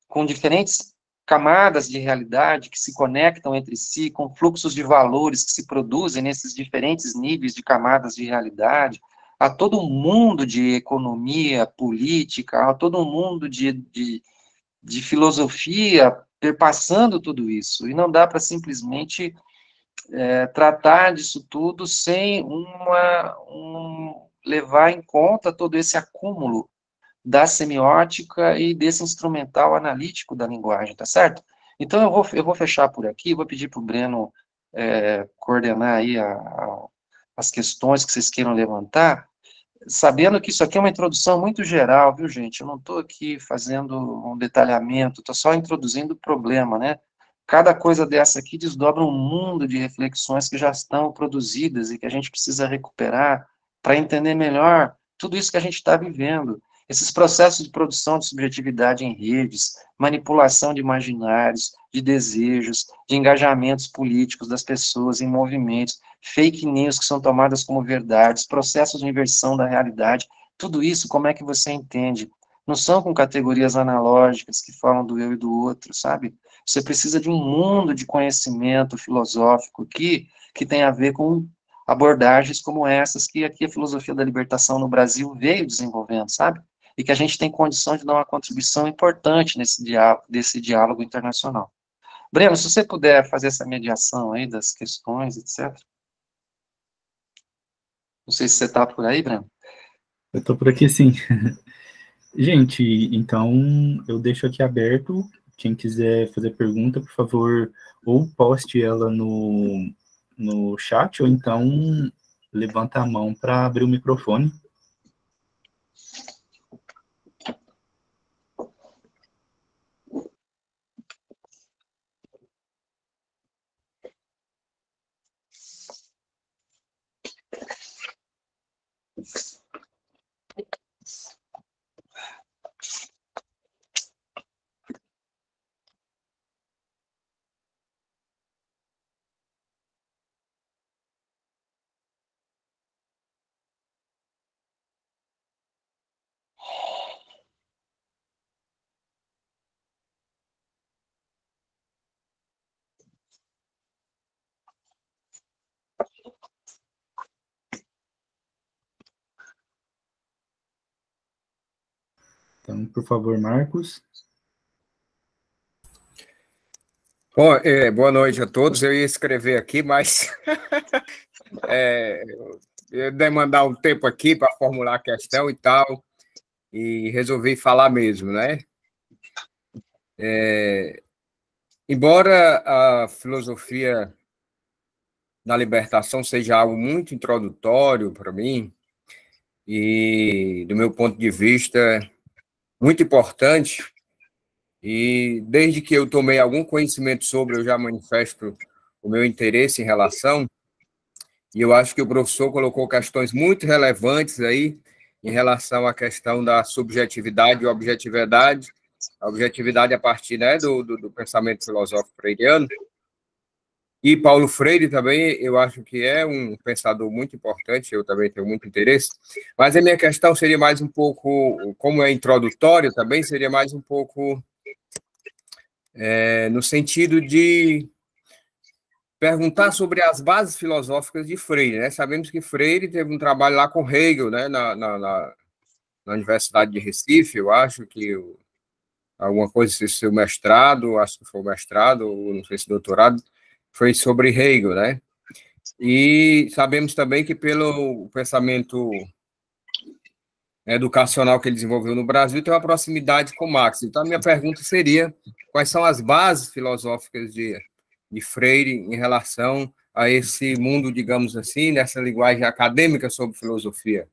com diferentes camadas de realidade que se conectam entre si, com fluxos de valores que se produzem nesses diferentes níveis de camadas de realidade. Há todo um mundo de economia, política, há todo um mundo de filosofia perpassando tudo isso. E não dá para simplesmente tratar disso tudo sem levar em conta todo esse acúmulo da semiótica e desse instrumental analítico da linguagem, tá certo? Então, eu vou fechar por aqui, vou pedir para o Breno coordenar aí as questões que vocês queiram levantar, sabendo que isso aqui é uma introdução muito geral, viu, gente? Eu não estou aqui fazendo um detalhamento, estou só introduzindo o problema, né? Cada coisa dessa aqui desdobra um mundo de reflexões que já estão produzidas e que a gente precisa recuperar para entender melhor tudo isso que a gente está vivendo. Esses processos de produção de subjetividade em redes, manipulação de imaginários, de desejos, de engajamentos políticos das pessoas em movimentos, fake news que são tomadas como verdades, processos de inversão da realidade, tudo isso, como é que você entende? Não são com categorias analógicas que falam do eu e do outro, sabe? Você precisa de um mundo de conhecimento filosófico aqui, que tem a ver com abordagens como essas que aqui a filosofia da libertação no Brasil veio desenvolvendo, sabe? E que a gente tem condição de dar uma contribuição importante desse diálogo internacional. Breno, se você puder fazer essa mediação aí das questões, etc. Não sei se você está por aí, Breno. Eu estou por aqui, sim. Gente, então eu deixo aqui aberto. Quem quiser fazer pergunta, por favor, ou poste ela no chat, ou então levanta a mão para abrir o microfone. Então, por favor, Marcos. Bom, boa noite a todos. Eu ia escrever aqui, mas eu ia demandar um tempo aqui para formular a questão e tal, e resolvi falar mesmo, né? Embora a filosofia da libertação seja algo muito introdutório para mim, e, do meu ponto de vista, muito importante, e desde que eu tomei algum conhecimento sobre, eu já manifesto o meu interesse em relação, e eu acho que o professor colocou questões muito relevantes aí, em relação à questão da subjetividade e objetividade, a objetividade a partir, né, do pensamento filosófico freiriano. E Paulo Freire também, eu acho que é um pensador muito importante, eu também tenho muito interesse, mas a minha questão seria mais um pouco, como é introdutório também, seria mais um pouco no sentido de perguntar sobre as bases filosóficas de Freire, né? Sabemos que Freire teve um trabalho lá com Hegel, né, na Universidade de Recife, eu acho que alguma coisa, se seu mestrado, acho que foi o mestrado, ou não sei se doutorado, foi sobre Hegel, né? E sabemos também que pelo pensamento educacional que ele desenvolveu no Brasil, tem uma proximidade com Marx. Então, a minha pergunta seria, quais são as bases filosóficas de Freire em relação a esse mundo, digamos assim, nessa linguagem acadêmica sobre filosofia?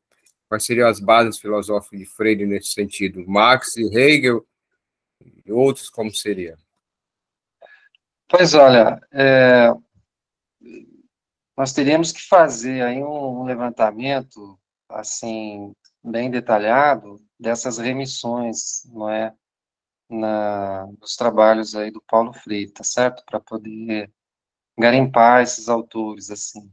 Quais seriam as bases filosóficas de Freire nesse sentido? Marx, Hegel e outros, como seria? Pois olha, nós teríamos que fazer aí um levantamento, assim, bem detalhado dessas remissões, não é, nos trabalhos aí do Paulo Freire, tá certo? Para poder garimpar esses autores, assim.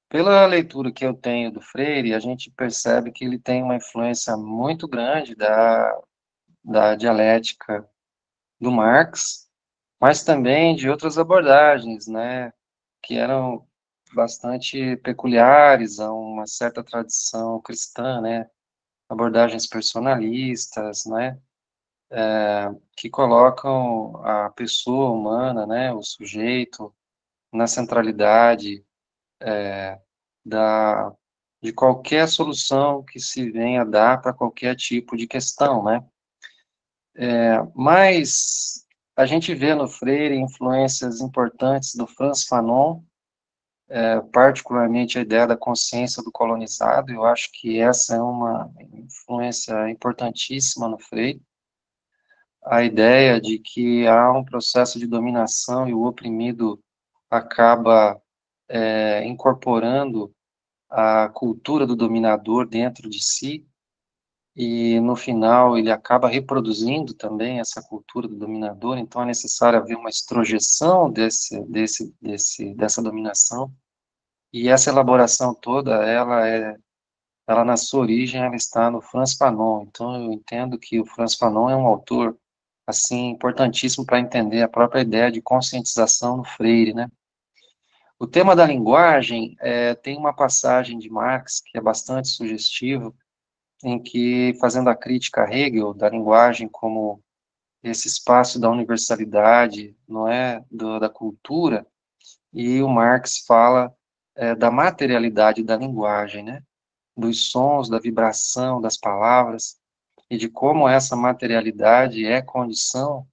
Pela leitura que eu tenho do Freire, a gente percebe que ele tem uma influência muito grande da dialética do Marx, mas também de outras abordagens, né, que eram bastante peculiares a uma certa tradição cristã, né, abordagens personalistas, né, que colocam a pessoa humana, né, o sujeito, na centralidade da, de qualquer solução que se venha a dar para qualquer tipo de questão, né. Mas a gente vê no Freire influências importantes do Frantz Fanon, particularmente a ideia da consciência do colonizado. Eu acho que essa é uma influência importantíssima no Freire. A ideia de que há um processo de dominação e o oprimido acaba incorporando a cultura do dominador dentro de si, e no final ele acaba reproduzindo também essa cultura do dominador, então é necessário haver uma extrojeção dessa dominação, e essa elaboração toda, ela na sua origem, ela está no Frantz Fanon. Então eu entendo que o Frantz Fanon é um autor, assim, importantíssimo para entender a própria ideia de conscientização no Freire, né. O tema da linguagem, tem uma passagem de Marx que é bastante sugestiva, em que, fazendo a crítica a Hegel, da linguagem como esse espaço da universalidade, não é, da cultura, e o Marx fala da materialidade da linguagem, né, dos sons, da vibração das palavras, e de como essa materialidade é condição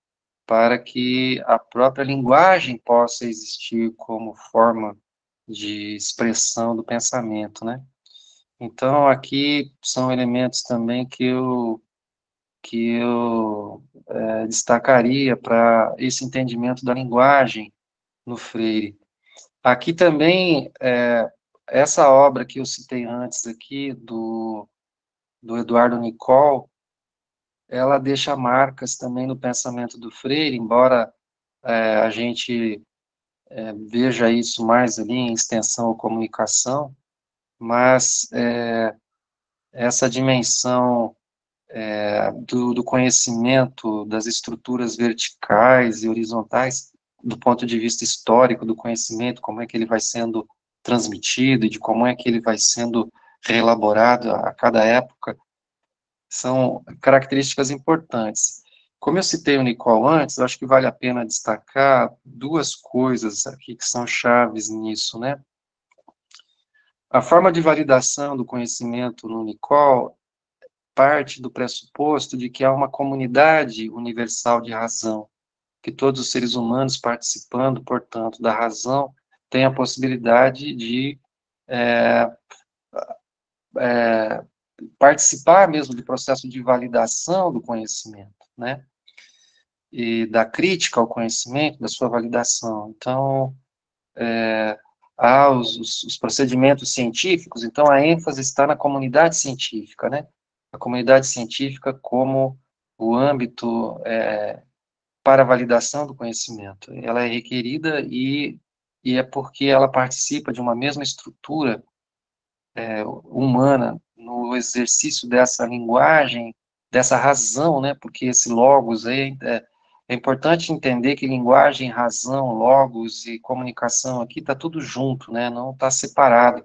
para que a própria linguagem possa existir como forma de expressão do pensamento, né. Então, aqui são elementos também que eu destacaria para esse entendimento da linguagem no Freire. Aqui também, essa obra que eu citei antes aqui, do Eduardo Nicol, ela deixa marcas também no pensamento do Freire, embora a gente veja isso mais ali em extensão ou comunicação, mas essa dimensão do conhecimento das estruturas verticais e horizontais, do ponto de vista histórico do conhecimento, como é que ele vai sendo transmitido e de como é que ele vai sendo reelaborado a cada época, são características importantes. Como eu citei o Nicol antes, eu acho que vale a pena destacar duas coisas aqui que são chaves nisso, né? A forma de validação do conhecimento no Nicol parte do pressuposto de que há uma comunidade universal de razão, que todos os seres humanos participando, portanto, da razão, têm a possibilidade de participar mesmo do processo de validação do conhecimento, né? E da crítica ao conhecimento, da sua validação. Então, há os procedimentos científicos, então a ênfase está na comunidade científica, né? A comunidade científica como o âmbito para a validação do conhecimento. Ela é requerida e é porque ela participa de uma mesma estrutura humana no exercício dessa linguagem, dessa razão, né? Porque esse logos aí é importante entender que linguagem, razão, logos e comunicação aqui está tudo junto, né? Não está separado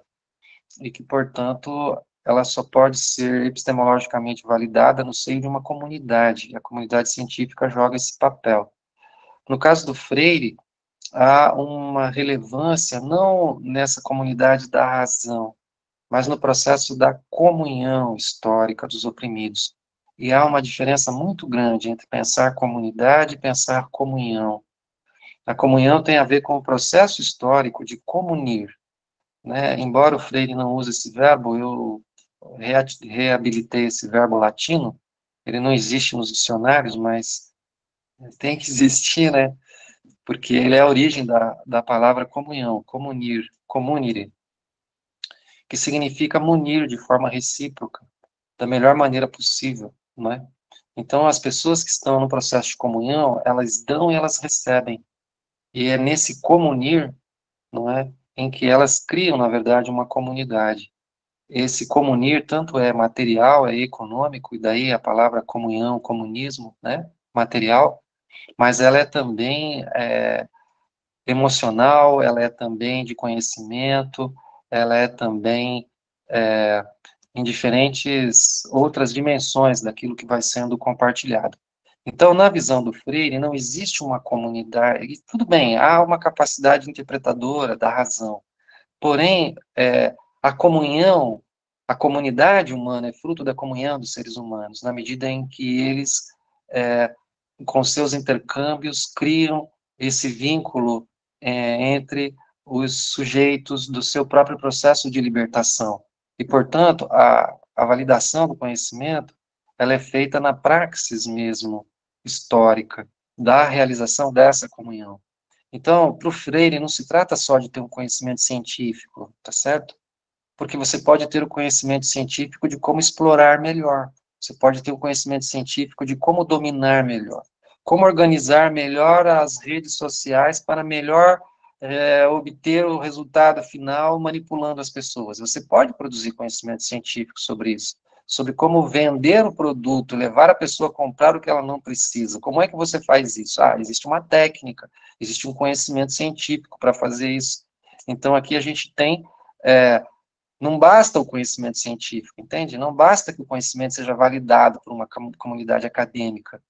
e que, portanto, ela só pode ser epistemologicamente validada no seio de uma comunidade. E a comunidade científica joga esse papel. No caso do Freire, há uma relevância não nessa comunidade da razão, mas no processo da comunhão histórica dos oprimidos. E há uma diferença muito grande entre pensar comunidade e pensar comunhão. A comunhão tem a ver com o processo histórico de comunir, né? Embora o Freire não use esse verbo, eu reabilitei esse verbo latino, ele não existe nos dicionários, mas tem que existir, né? Porque ele é a origem da palavra comunhão, comunir, comunire, que significa munir de forma recíproca, da melhor maneira possível, não é? Então, as pessoas que estão no processo de comunhão, elas dão e elas recebem. E é nesse comunir, não é, em que elas criam, na verdade, uma comunidade. Esse comunir tanto é material, é econômico, e daí a palavra comunhão, comunismo, né, material, mas ela é também emocional, ela é também de conhecimento, ela é também em diferentes outras dimensões daquilo que vai sendo compartilhado. Então, na visão do Freire, não existe uma comunidade, e tudo bem, há uma capacidade interpretadora da razão, porém, a comunhão, a comunidade humana é fruto da comunhão dos seres humanos, na medida em que eles, com seus intercâmbios, criam esse vínculo entre os sujeitos do seu próprio processo de libertação. E, portanto, a validação do conhecimento, ela é feita na praxis mesmo, histórica, da realização dessa comunhão. Então, para o Freire, não se trata só de ter um conhecimento científico, tá certo? Porque você pode ter o conhecimento científico de como explorar melhor, você pode ter o conhecimento científico de como dominar melhor, como organizar melhor as redes sociais para melhor obter o resultado final manipulando as pessoas. Você pode produzir conhecimento científico sobre isso, sobre como vender o produto, levar a pessoa a comprar o que ela não precisa. Como é que você faz isso? Ah, existe uma técnica, existe um conhecimento científico para fazer isso. Então, aqui a gente tem não basta o conhecimento científico, entende? Não basta que o conhecimento seja validado por uma comunidade acadêmica.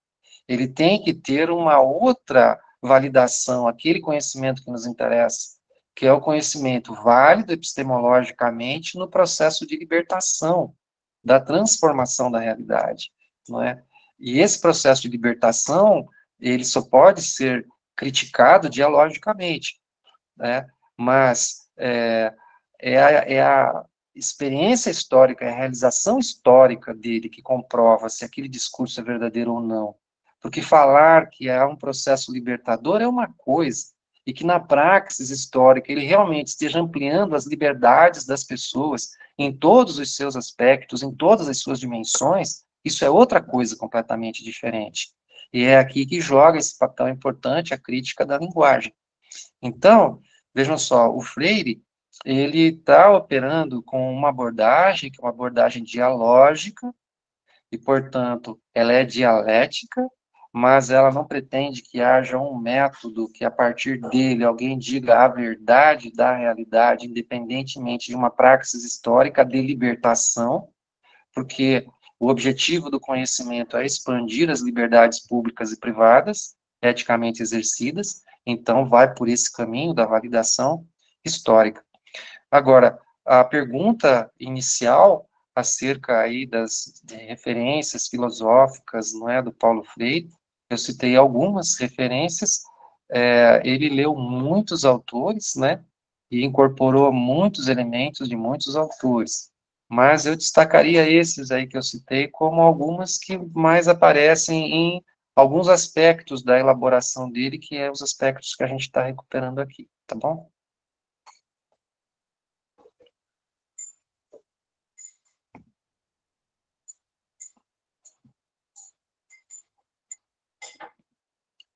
Ele tem que ter uma outra validação, aquele conhecimento que nos interessa, que é o conhecimento válido epistemologicamente no processo de libertação, da transformação da realidade, não é? E esse processo de libertação, ele só pode ser criticado dialogicamente, né? Mas é a experiência histórica, é a realização histórica dele que comprova se aquele discurso é verdadeiro ou não. Porque falar que é um processo libertador é uma coisa, e que na praxis histórica ele realmente esteja ampliando as liberdades das pessoas em todos os seus aspectos, em todas as suas dimensões, isso é outra coisa completamente diferente. E é aqui que joga esse papel importante a crítica da linguagem. Então, vejam só, o Freire, ele está operando com uma abordagem, que é uma abordagem dialógica, e, portanto, ela é dialética, mas ela não pretende que haja um método que, a partir dele, alguém diga a verdade da realidade, independentemente de uma praxis histórica de libertação, porque o objetivo do conhecimento é expandir as liberdades públicas e privadas, eticamente exercidas, então vai por esse caminho da validação histórica. Agora, a pergunta inicial acerca aí das referências filosóficas, não é, do Paulo Freire, eu citei algumas referências, ele leu muitos autores, né, e incorporou muitos elementos de muitos autores, mas eu destacaria esses aí que eu citei como algumas que mais aparecem em alguns aspectos da elaboração dele, que é os aspectos que a gente está recuperando aqui, tá bom?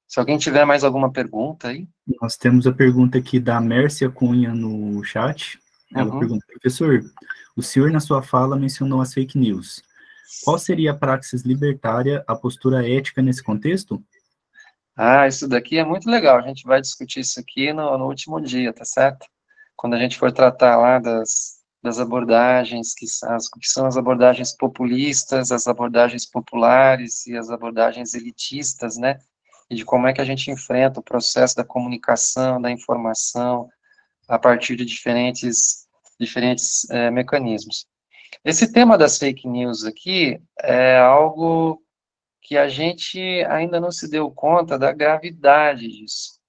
Se alguém tiver mais alguma pergunta aí. Nós temos a pergunta aqui da Mércia Cunha no chat. Ela pergunta, professor, o senhor na sua fala mencionou as fake news. Qual seria a praxis libertária, a postura ética nesse contexto? Ah, isso daqui é muito legal. A gente vai discutir isso aqui no último dia, tá certo? Quando a gente for tratar lá das abordagens, que são as abordagens populistas, as abordagens populares e as abordagens elitistas, né? E de como é que a gente enfrenta o processo da comunicação, da informação, a partir de diferentes mecanismos. Esse tema das fake news aqui é algo que a gente ainda não se deu conta da gravidade disso.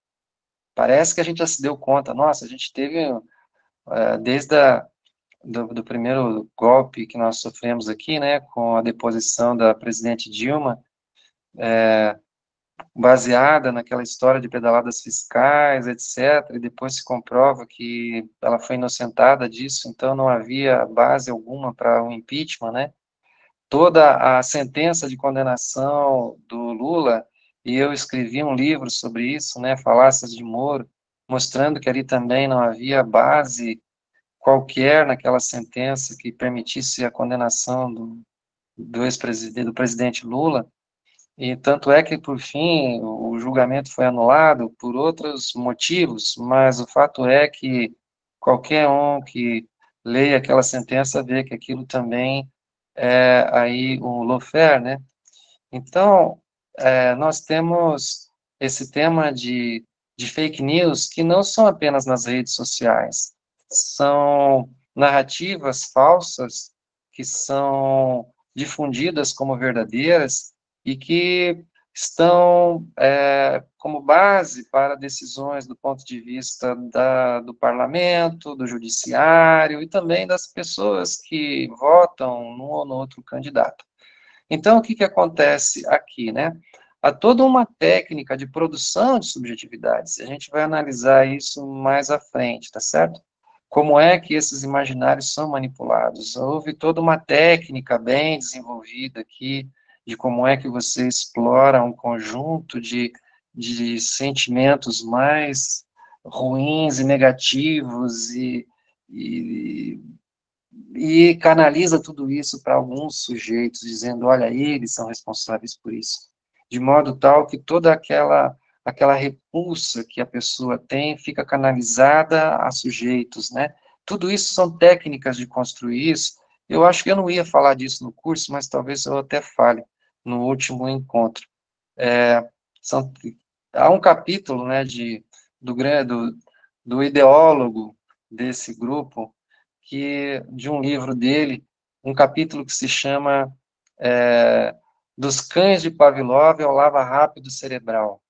Parece que a gente já se deu conta. Nossa, a gente teve, desde do primeiro golpe que nós sofremos aqui, né, com a deposição da presidente Dilma, baseada naquela história de pedaladas fiscais, etc., e depois se comprova que ela foi inocentada disso, então não havia base alguma para um impeachment, né? Toda a sentença de condenação do Lula, e eu escrevi um livro sobre isso, né, Falácias de Moro, mostrando que ali também não havia base qualquer naquela sentença que permitisse a condenação do ex-presidente, do presidente Lula, e tanto é que, por fim, o julgamento foi anulado por outros motivos, mas o fato é que qualquer um que leia aquela sentença vê que aquilo também é aí o lawfare, né? Então, nós temos esse tema de fake news que não são apenas nas redes sociais, são narrativas falsas que são difundidas como verdadeiras e que estão como base para decisões do ponto de vista do parlamento, do judiciário e também das pessoas que votam num ou no outro candidato. Então, o que que acontece aqui, né? Há toda uma técnica de produção de subjetividades, a gente vai analisar isso mais à frente, tá certo? Como é que esses imaginários são manipulados? Houve toda uma técnica bem desenvolvida aqui, de como é que você explora um conjunto de sentimentos mais ruins e negativos e canaliza tudo isso para alguns sujeitos, dizendo, olha, eles são responsáveis por isso, de modo tal que toda aquela repulsa que a pessoa tem fica canalizada a sujeitos, né? Tudo isso são técnicas de construir isso. Eu acho que eu não ia falar disso no curso, mas talvez eu até fale no último encontro. É, são, há um capítulo, né, do ideólogo desse grupo, de um livro dele, um capítulo que se chama Dos Cães de Pavlov ao Lava Rápido Cerebral.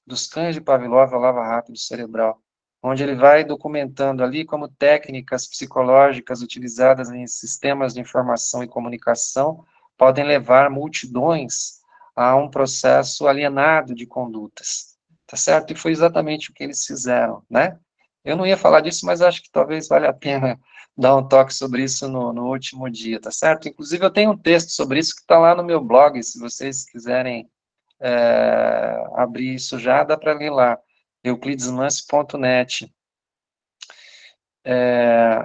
Dos Cães de Pavlov ao Lava Rápido Cerebral, onde ele vai documentando ali como técnicas psicológicas utilizadas em sistemas de informação e comunicação podem levar multidões a um processo alienado de condutas, tá certo? E foi exatamente o que eles fizeram, né? Eu não ia falar disso, mas acho que talvez valha a pena dar um toque sobre isso no último dia, tá certo? Inclusive, eu tenho um texto sobre isso que está lá no meu blog, se vocês quiserem abrir isso já, dá para ler lá, euclidesmancio.net.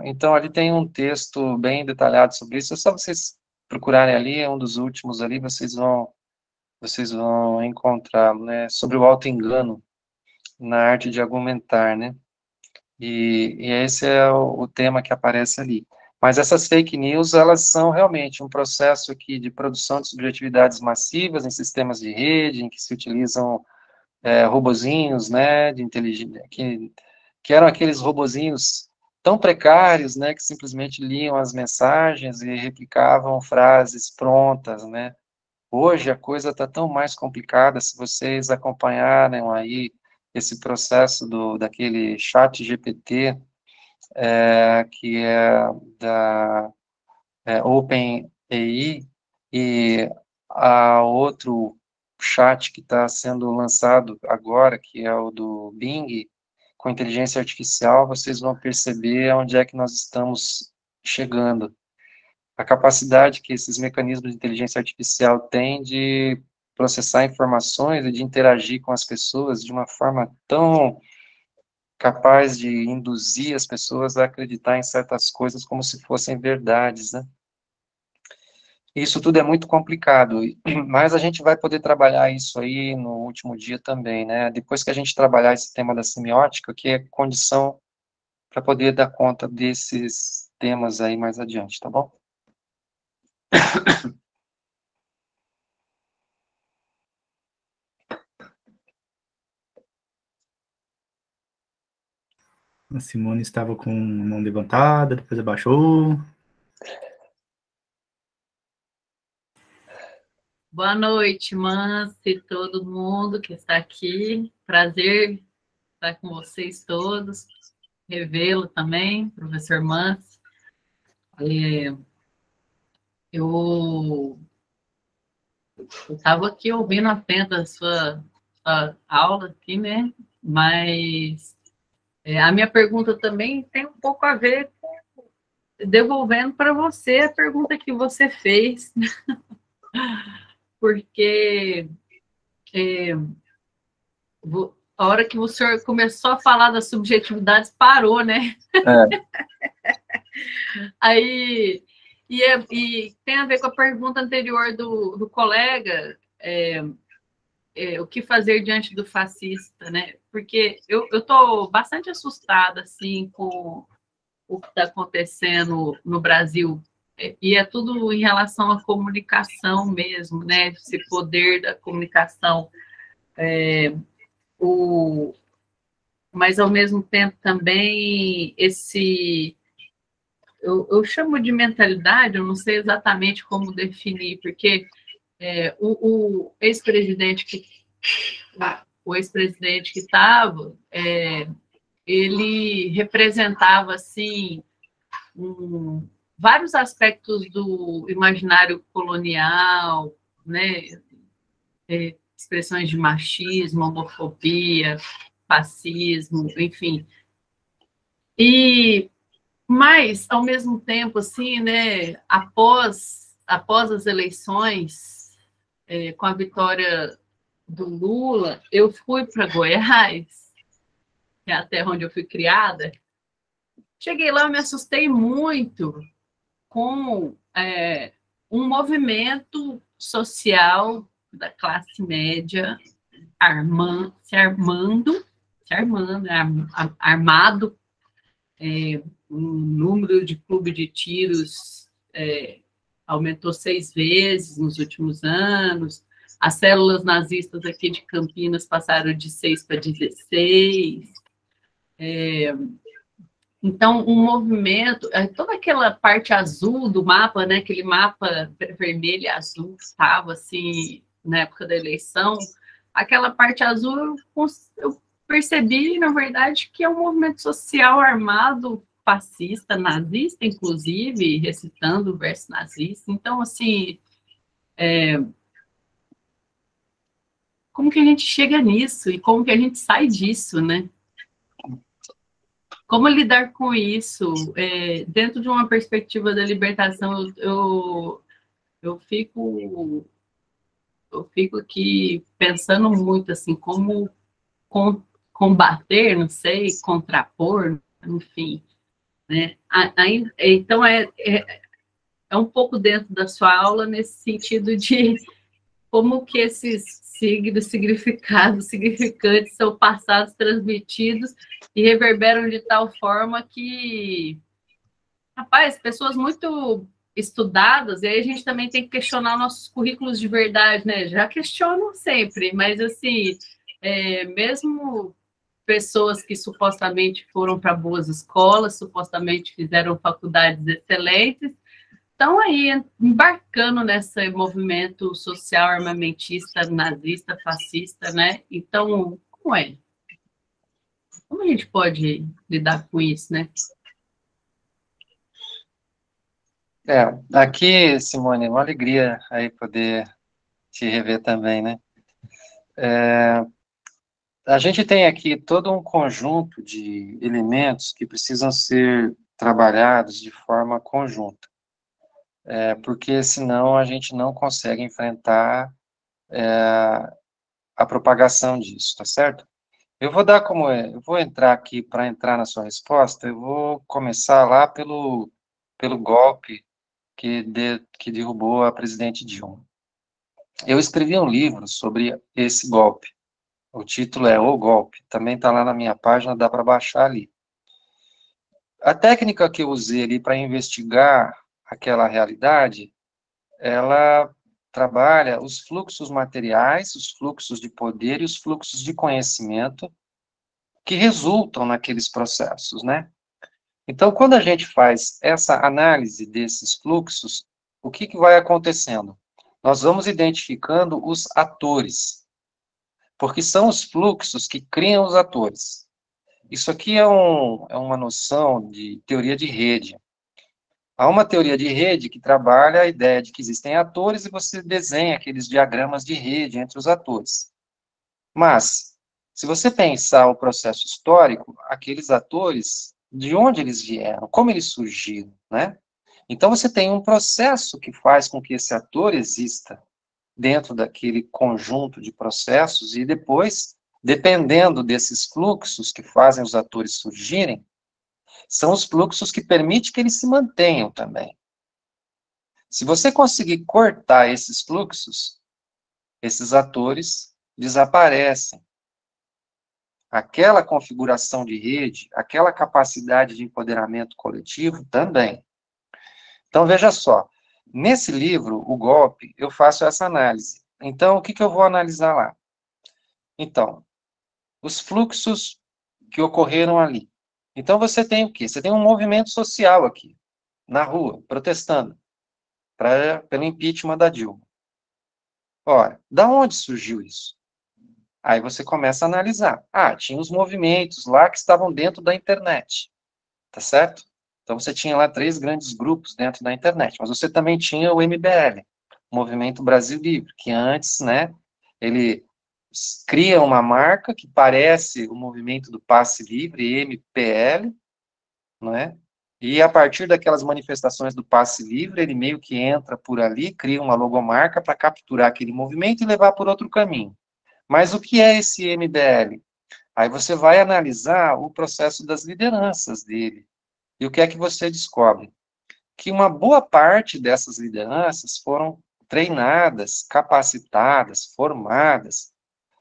Então, ali tem um texto bem detalhado sobre isso, é só vocês procurarem ali, é um dos últimos ali, vocês vão encontrar, né, sobre o auto-engano na arte de argumentar, né? E esse é o tema que aparece ali. Mas essas fake news, elas são realmente um processo aqui de produção de subjetividades massivas em sistemas de rede, em que se utilizam robozinhos, né, de inteligência, que eram aqueles robozinhos tão precários, né, que simplesmente liam as mensagens e replicavam frases prontas, né. Hoje a coisa está tão mais complicada, se vocês acompanharem aí esse processo daquele chat GPT, que é da OpenAI, e a outro chat que está sendo lançado agora, que é o do Bing, com inteligência artificial, vocês vão perceber onde é que nós estamos chegando. A capacidade que esses mecanismos de inteligência artificial têm de processar informações e de interagir com as pessoas de uma forma tão capaz de induzir as pessoas a acreditar em certas coisas como se fossem verdades, né? Isso tudo é muito complicado, mas a gente vai poder trabalhar isso aí no último dia também, né? Depois que a gente trabalhar esse tema da semiótica, que é condição para poder dar conta desses temas aí mais adiante, tá bom? A Simone estava com a mão levantada, depois abaixou. Boa noite, Mance, e todo mundo que está aqui. Prazer estar com vocês todos. Revê-lo também, professor Mance. Eu estava aqui ouvindo atento a sua aula aqui, né? Mas a minha pergunta também tem um pouco a ver com devolvendo para você a pergunta que você fez, porque a hora que o senhor começou a falar das subjetividades, parou, né? Aí, e tem a ver com a pergunta anterior do colega, o que fazer diante do fascista, né? Porque eu estou bastante assustada, assim, com o que está acontecendo no Brasil, e é tudo em relação à comunicação mesmo, né? Esse poder da comunicação, mas ao mesmo tempo também eu chamo de mentalidade, eu não sei exatamente como definir, porque o ex-presidente que estava, ele representava assim vários aspectos do imaginário colonial, né? Expressões de machismo, homofobia, fascismo, enfim. Mas, ao mesmo tempo, assim, né, após as eleições, com a vitória do Lula, eu fui para Goiás, que é a terra onde eu fui criada. Cheguei lá, eu me assustei muito com um movimento social da classe média armado, o número de clube de tiros aumentou 6 vezes nos últimos anos, as células nazistas aqui de Campinas passaram de 6 para 16, então, um movimento, toda aquela parte azul do mapa, né, aquele mapa vermelho e azul que estava, assim, na época da eleição, aquela parte azul, eu percebi, na verdade, que é um movimento social armado, fascista, nazista, inclusive, recitando o verso nazista. Então, assim, como que a gente chega nisso e como que a gente sai disso, né? Como lidar com isso? Dentro de uma perspectiva da libertação, eu fico aqui pensando muito, assim, como combater, não sei, contrapor, enfim, né? Então, é um pouco dentro da sua aula, nesse sentido de como que esses signos, significantes são passados, transmitidos e reverberam de tal forma que, rapaz, pessoas muito estudadas, e aí a gente também tem que questionar nossos currículos de verdade, né? Já questionam sempre, mas assim, mesmo pessoas que supostamente foram para boas escolas, supostamente fizeram faculdades excelentes, estão aí embarcando nesse movimento social armamentista, nazista, fascista, né? Então, como é? Como a gente pode lidar com isso, né? Aqui, Simone, é uma alegria aí poder te rever também, né? A gente tem aqui todo um conjunto de elementos que precisam ser trabalhados de forma conjunta, porque senão a gente não consegue enfrentar a propagação disso, tá certo? Eu vou entrar aqui, para entrar na sua resposta, eu vou começar lá pelo golpe que derrubou a presidente Dilma. Eu escrevi um livro sobre esse golpe. O título é O Golpe. Também está lá na minha página, dá para baixar ali. A técnica que eu usei ali para investigar aquela realidade, ela trabalha os fluxos materiais, os fluxos de poder e os fluxos de conhecimento que resultam naqueles processos, né? Então, quando a gente faz essa análise desses fluxos, o que vai acontecendo? Nós vamos identificando os atores, porque são os fluxos que criam os atores. Isso aqui é uma noção de teoria de rede. Há uma teoria de rede que trabalha a ideia de que existem atores e você desenha aqueles diagramas de rede entre os atores. Mas, se você pensar o processo histórico, aqueles atores, de onde eles vieram, como eles surgiram, né? Então, você tem um processo que faz com que esse ator exista dentro daquele conjunto de processos e depois, dependendo desses fluxos que fazem os atores surgirem, são os fluxos que permitem que eles se mantenham também. Se você conseguir cortar esses fluxos, esses atores desaparecem. Aquela configuração de rede, aquela capacidade de empoderamento coletivo também. Então, veja só, nesse livro, O Golpe, eu faço essa análise. Então, o que eu vou analisar lá? Então, os fluxos que ocorreram ali. Então, você tem o quê? Você tem um movimento social aqui, na rua, protestando, pelo impeachment da Dilma. Ora, da onde surgiu isso? Aí você começa a analisar. Tinha os movimentos lá que estavam dentro da internet, tá certo? Então, você tinha lá 3 grandes grupos dentro da internet, mas você também tinha o MBL, Movimento Brasil Livre, que antes, né, ele cria uma marca que parece o movimento do Passe Livre, MPL, não é? E a partir daquelas manifestações do Passe Livre, ele meio que entra por ali, cria uma logomarca para capturar aquele movimento e levar por outro caminho. Mas o que é esse MBL? Aí você vai analisar o processo das lideranças dele. E o que é que você descobre? Que uma boa parte dessas lideranças foram treinadas, capacitadas, formadas,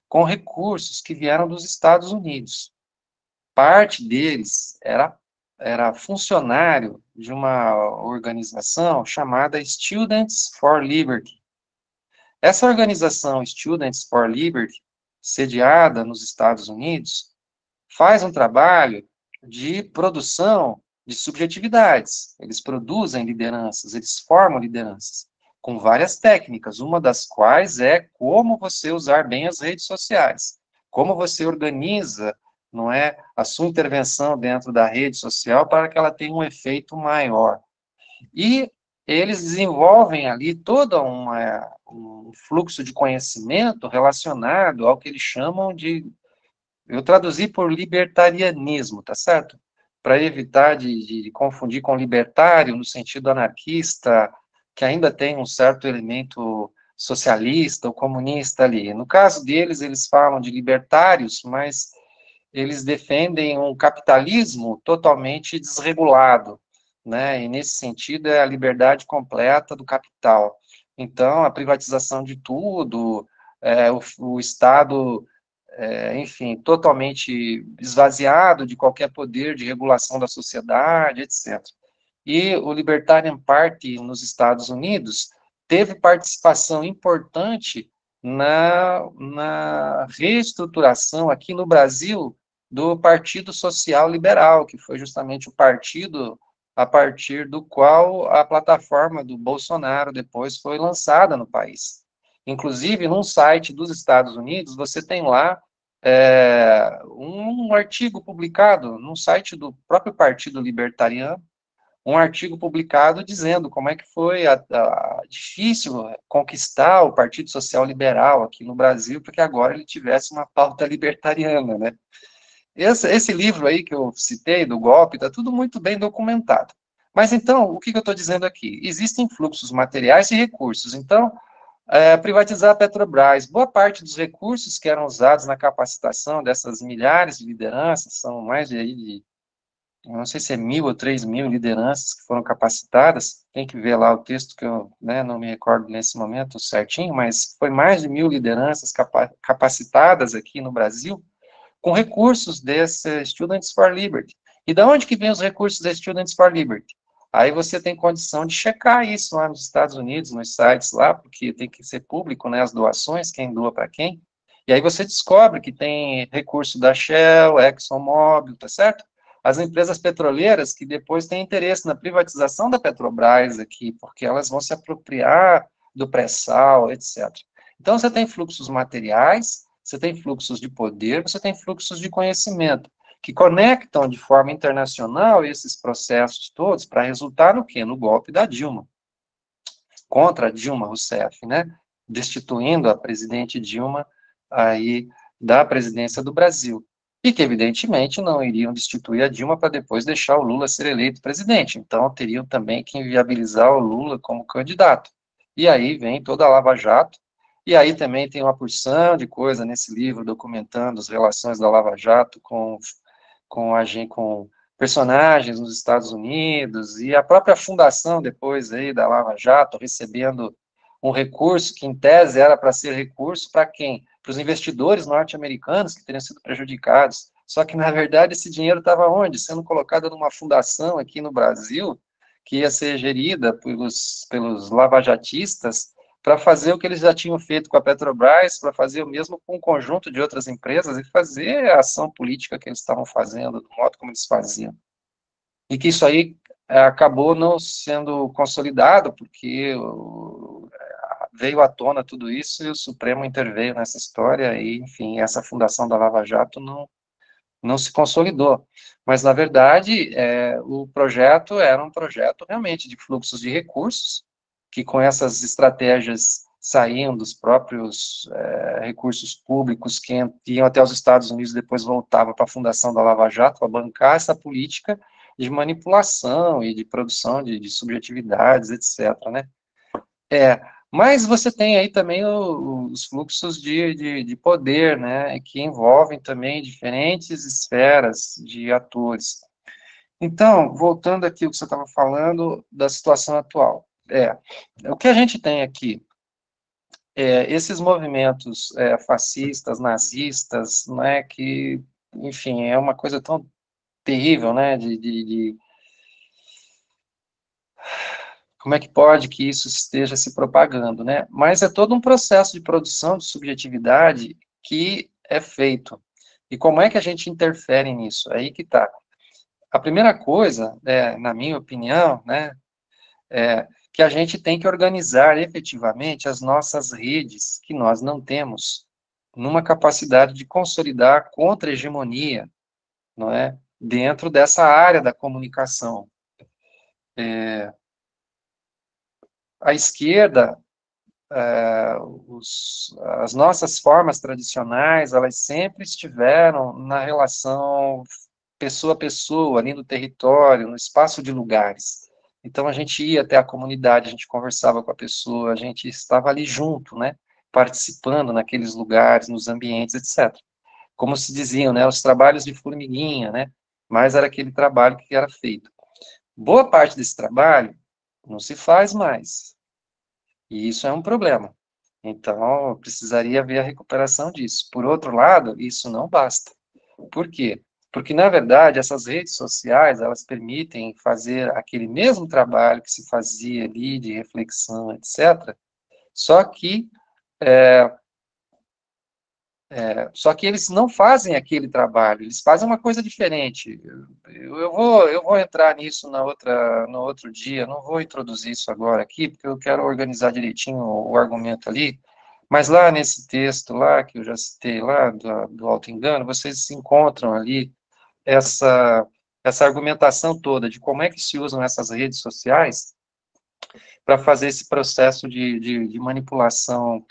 com recursos que vieram dos Estados Unidos. Parte deles era funcionário de uma organização chamada Students for Liberty. Essa organização, Students for Liberty, sediada nos Estados Unidos, faz um trabalho de produção de subjetividades. Eles produzem lideranças, eles formam lideranças, com várias técnicas, uma das quais é como você usar bem as redes sociais, como você organiza, não é, a sua intervenção dentro da rede social para que ela tenha um efeito maior. E eles desenvolvem ali todo um fluxo de conhecimento relacionado ao que eles chamam de, eu traduzi por libertarianismo, tá certo? Para evitar de confundir com libertário, no sentido anarquista, que ainda tem um certo elemento socialista ou comunista ali. No caso deles, eles falam de libertários, mas eles defendem um capitalismo totalmente desregulado, né? E nesse sentido é a liberdade completa do capital. Então, a privatização de tudo, o Estado, enfim, totalmente esvaziado de qualquer poder de regulação da sociedade, etc. E o Libertarian Party nos Estados Unidos teve participação importante na reestruturação aqui no Brasil do Partido Social Liberal, que foi justamente o partido a partir do qual a plataforma do Bolsonaro depois foi lançada no país. Inclusive, num site dos Estados Unidos, você tem lá um artigo publicado num site do próprio Partido Libertariano, um artigo publicado dizendo como é que foi difícil conquistar o Partido Social Liberal aqui no Brasil, porque agora ele tivesse uma pauta libertariana, né? Esse livro aí que eu citei, do golpe, está tudo muito bem documentado. Mas então, o que eu estou dizendo aqui? Existem fluxos materiais e recursos. Então, Privatizar a Petrobras. Boa parte dos recursos que eram usados na capacitação dessas milhares de lideranças, são mais de não sei se é 1.000 ou 3.000 lideranças que foram capacitadas, tem que ver lá o texto que eu, né, não me recordo nesse momento certinho, mas foi mais de 1.000 lideranças capacitadas aqui no Brasil, com recursos desse Students for Liberty. E de onde que vem os recursos da Students for Liberty? Aí você tem condição de checar isso lá nos Estados Unidos, nos sites lá, porque tem que ser público, né, as doações, quem doa para quem. E aí você descobre que tem recurso da Shell, ExxonMobil, tá certo? As empresas petroleiras que depois têm interesse na privatização da Petrobras aqui, porque elas vão se apropriar do pré-sal, etc. Então, você tem fluxos materiais, você tem fluxos de poder, você tem fluxos de conhecimento, que conectam de forma internacional esses processos todos para resultar no quê? No golpe da Dilma, contra a Dilma Rousseff, né? Destituindo a presidente Dilma aí da presidência do Brasil. E que, evidentemente, não iriam destituir a Dilma para depois deixar o Lula ser eleito presidente. Então, teriam também que inviabilizar o Lula como candidato. E aí vem toda a Lava Jato, e aí também tem uma porção de coisa nesse livro documentando as relações da Lava Jato com personagens nos Estados Unidos, e a própria fundação depois aí da Lava Jato recebendo um recurso que, em tese, era para ser recurso para quem? Para os investidores norte-americanos que teriam sido prejudicados. Só que, na verdade, esse dinheiro estava onde? Sendo colocado numa fundação aqui no Brasil, que ia ser gerida pelos lavajatistas, para fazer o que eles já tinham feito com a Petrobras, para fazer o mesmo com um conjunto de outras empresas, e fazer a ação política que eles estavam fazendo, do modo como eles faziam. E que isso aí acabou não sendo consolidado, porque veio à tona tudo isso, e o Supremo interveio nessa história, e, enfim, essa fundação da Lava Jato não se consolidou. Mas, na verdade, o projeto era um projeto realmente de fluxos de recursos, que com essas estratégias saíam dos próprios recursos públicos que iam até os Estados Unidos e depois voltavam para a fundação da Lava Jato para bancar essa política de manipulação e de produção de subjetividades, etc., né? Mas você tem aí também os fluxos de poder, né, que envolvem também diferentes esferas de atores. Então, voltando aqui ao que você estava falando da situação atual. O que a gente tem aqui, esses movimentos fascistas, nazistas, né, que, enfim, é uma coisa tão terrível, né, como é que pode que isso esteja se propagando, né? Mas é todo um processo de produção de subjetividade que é feito. E como é que a gente interfere nisso? Aí que está. A primeira coisa, na minha opinião, né, é que a gente tem que organizar efetivamente as nossas redes, que nós não temos, numa capacidade de consolidar contra a hegemonia, não é? Dentro dessa área da comunicação. A esquerda, as nossas formas tradicionais, elas sempre estiveram na relação pessoa a pessoa, ali no território, no espaço de lugares. Então, a gente ia até a comunidade, a gente conversava com a pessoa, a gente estava ali junto, né, participando naqueles lugares, nos ambientes, etc. Como se diziam, né, os trabalhos de formiguinha, né, mas era aquele trabalho que era feito. Boa parte desse trabalho não se faz mais. E isso é um problema. Então, precisaria haver a recuperação disso. Por outro lado, isso não basta. Por quê? Porque, na verdade, essas redes sociais, elas permitem fazer aquele mesmo trabalho que se fazia ali, de reflexão, etc., só que eles não fazem aquele trabalho, eles fazem uma coisa diferente. Eu vou entrar nisso no outro dia, não vou introduzir isso agora aqui, porque eu quero organizar direitinho o argumento ali, mas lá nesse texto lá, que eu já citei lá, do auto-engano, vocês encontram ali essa argumentação toda de como é que se usam essas redes sociais para fazer esse processo de manipulação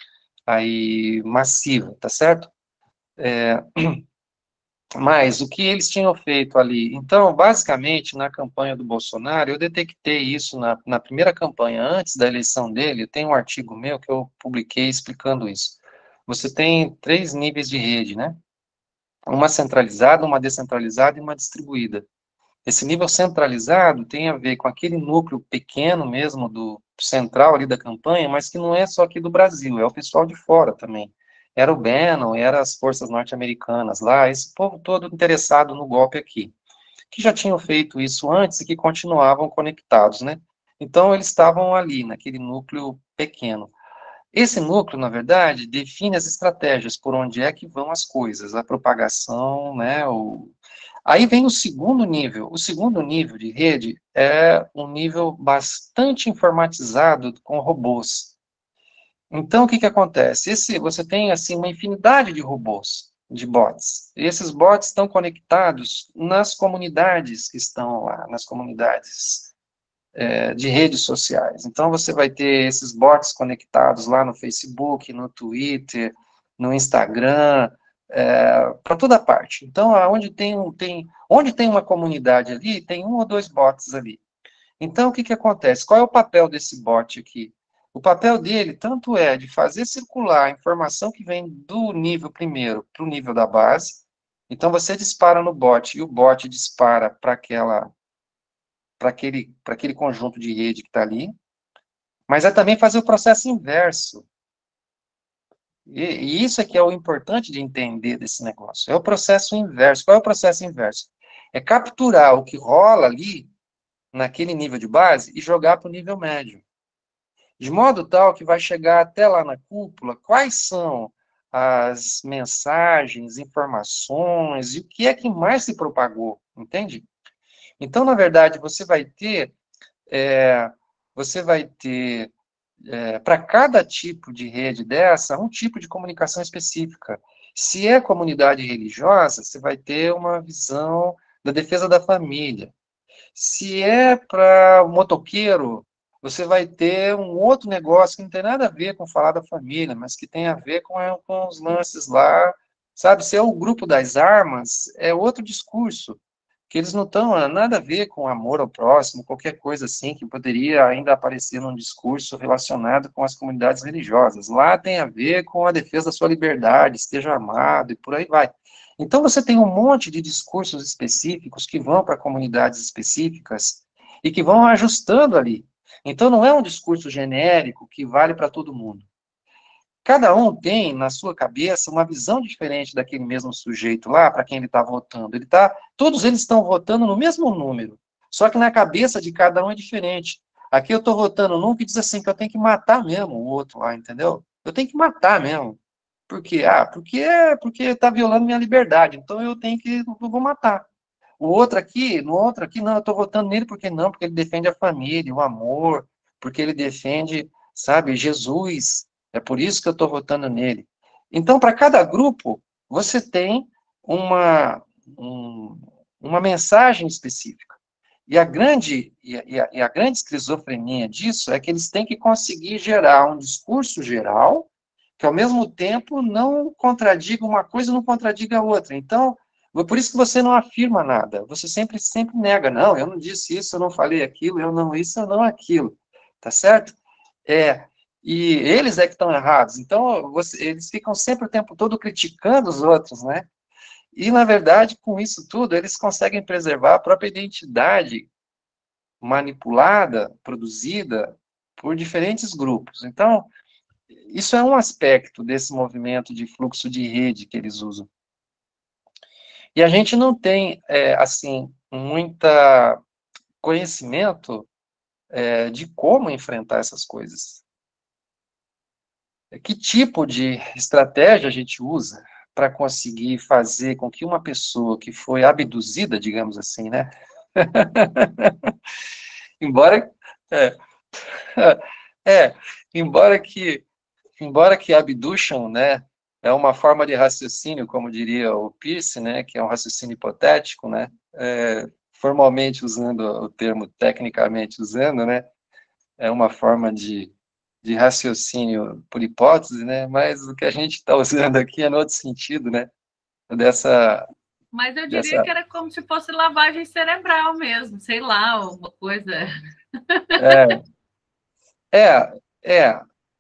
aí massiva, tá certo? Mas o que eles tinham feito ali? Então, basicamente, na campanha do Bolsonaro, eu detectei isso na primeira campanha, antes da eleição dele, tem um artigo meu que eu publiquei explicando isso. Você tem 3 níveis de rede, né? Uma centralizada, uma descentralizada e uma distribuída. Esse nível centralizado tem a ver com aquele núcleo pequeno mesmo, do central ali da campanha, mas que não é só aqui do Brasil, é o pessoal de fora também. Era o Bannon, era as forças norte-americanas lá, esse povo todo interessado no golpe aqui, que já tinham feito isso antes e que continuavam conectados, né? Então, eles estavam ali, naquele núcleo pequeno. Esse núcleo, na verdade, define as estratégias, por onde é que vão as coisas, a propagação, né, Aí vem o segundo nível. O segundo nível de rede é um nível bastante informatizado com robôs. Então, o que que acontece? Você tem, assim, uma infinidade de robôs, de bots. E esses bots estão conectados nas comunidades que estão lá, nas comunidades de redes sociais. Então, você vai ter esses bots conectados lá no Facebook, no Twitter, no Instagram, para toda parte. Então, onde tem uma comunidade ali, tem 1 ou 2 bots ali. Então, o que que acontece? Qual é o papel desse bot aqui? O papel dele, tanto é de fazer circular a informação que vem do nível primeiro para o nível da base. Então, você dispara no bot e o bot dispara para aquele conjunto de rede que está ali, mas é também fazer o processo inverso. E isso é que é o importante de entender desse negócio. É o processo inverso. Qual é o processo inverso? É capturar o que rola ali, naquele nível de base, e jogar para o nível médio. De modo tal que vai chegar até lá na cúpula, quais são as mensagens, informações, e o que é que mais se propagou, entende? Então, na verdade, você vai ter para cada tipo de rede dessa, um tipo de comunicação específica. Se é comunidade religiosa, você vai ter uma visão da defesa da família. Se é para o motoqueiro, você vai ter um outro negócio que não tem nada a ver com falar da família, mas que tem a ver com os lances lá, sabe? Se é o grupo das armas, é outro discurso, que eles não estão nada a ver com amor ao próximo, qualquer coisa assim que poderia ainda aparecer num discurso relacionado com as comunidades religiosas. Lá tem a ver com a defesa da sua liberdade, esteja armado e por aí vai. Então você tem um monte de discursos específicos que vão para comunidades específicas e que vão ajustando ali. Então não é um discurso genérico que vale para todo mundo. Cada um tem, na sua cabeça, uma visão diferente daquele mesmo sujeito lá, para quem ele está votando. Todos eles estão votando no mesmo número, só que na cabeça de cada um é diferente. Aqui eu estou votando num que diz assim, que eu tenho que matar mesmo o outro lá, entendeu? Eu tenho que matar mesmo. Por quê? Porque está violando minha liberdade, então eu vou matar. No outro aqui, não, eu estou votando nele porque não, porque ele defende a família, o amor, porque ele defende, sabe, Jesus. É por isso que eu estou votando nele. Então, para cada grupo, você tem uma, uma mensagem específica. E a grande esquizofrenia disso é que eles têm que conseguir gerar um discurso geral que, ao mesmo tempo, não contradiga uma coisa e não contradiga a outra. Então, por isso que você não afirma nada. Você sempre nega. Não, eu não disse isso, eu não falei aquilo, eu não isso, eu não aquilo. Tá certo? E eles é que estão errados. Então, eles ficam sempre o tempo todo criticando os outros, né? E, na verdade, com isso tudo, eles conseguem preservar a própria identidade manipulada, produzida por diferentes grupos. Então, isso é um aspecto desse movimento de fluxo de rede que eles usam. E a gente não tem, assim, muita conhecimento de como enfrentar essas coisas. Que tipo de estratégia a gente usa para conseguir fazer com que uma pessoa que foi abduzida, digamos assim, né? embora é, é, embora que abduction, né, é uma forma de raciocínio, como diria o Peirce, né, que é um raciocínio hipotético, né, formalmente usando o termo, tecnicamente usando, né, é uma forma de raciocínio por hipótese, né, mas o que a gente está usando aqui é no outro sentido, né, dessa Mas eu diria que era como se fosse lavagem cerebral mesmo, sei lá, uma coisa.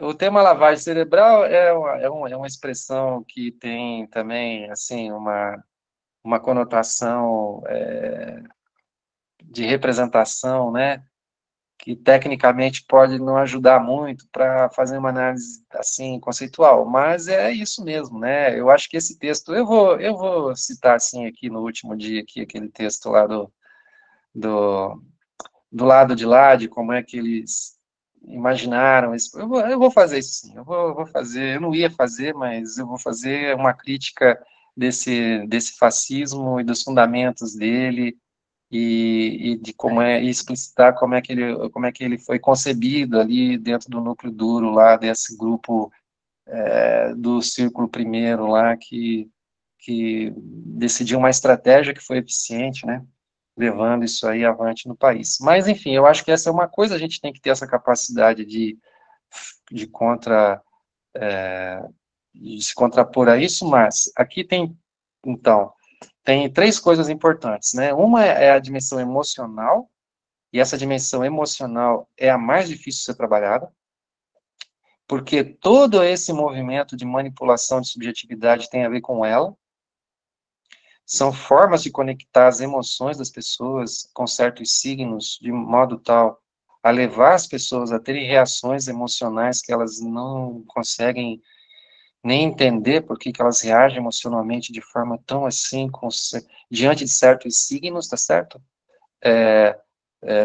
O tema lavagem cerebral é uma expressão que tem também, assim, uma conotação de representação, né? Que tecnicamente pode não ajudar muito para fazer uma análise assim conceitual, mas é isso mesmo, né? Eu acho que esse texto eu vou citar assim aqui no último dia aqui aquele texto lá do, do lado de lá, de como é que eles imaginaram isso. Eu vou fazer isso sim. Eu vou fazer. Eu não ia fazer, mas eu vou fazer uma crítica desse fascismo e dos fundamentos dele e de como e explicitar como é que ele foi concebido ali dentro do núcleo duro lá desse grupo do Círculo Primeiro lá que decidiu uma estratégia que foi eficiente, né, levando isso aí avante no país. Mas enfim, eu acho que essa é uma coisa, a gente tem que ter essa capacidade de contra de se contrapor a isso, mas aqui tem então tem três coisas importantes, né? Uma é a dimensão emocional, e essa dimensão emocional é a mais difícil de ser trabalhada, porque todo esse movimento de manipulação de subjetividade tem a ver com ela. São formas de conectar as emoções das pessoas com certos signos, de modo tal a levar as pessoas a terem reações emocionais que elas não conseguem nem entender por que elas reagem emocionalmente de forma tão assim, diante de certos signos, tá certo?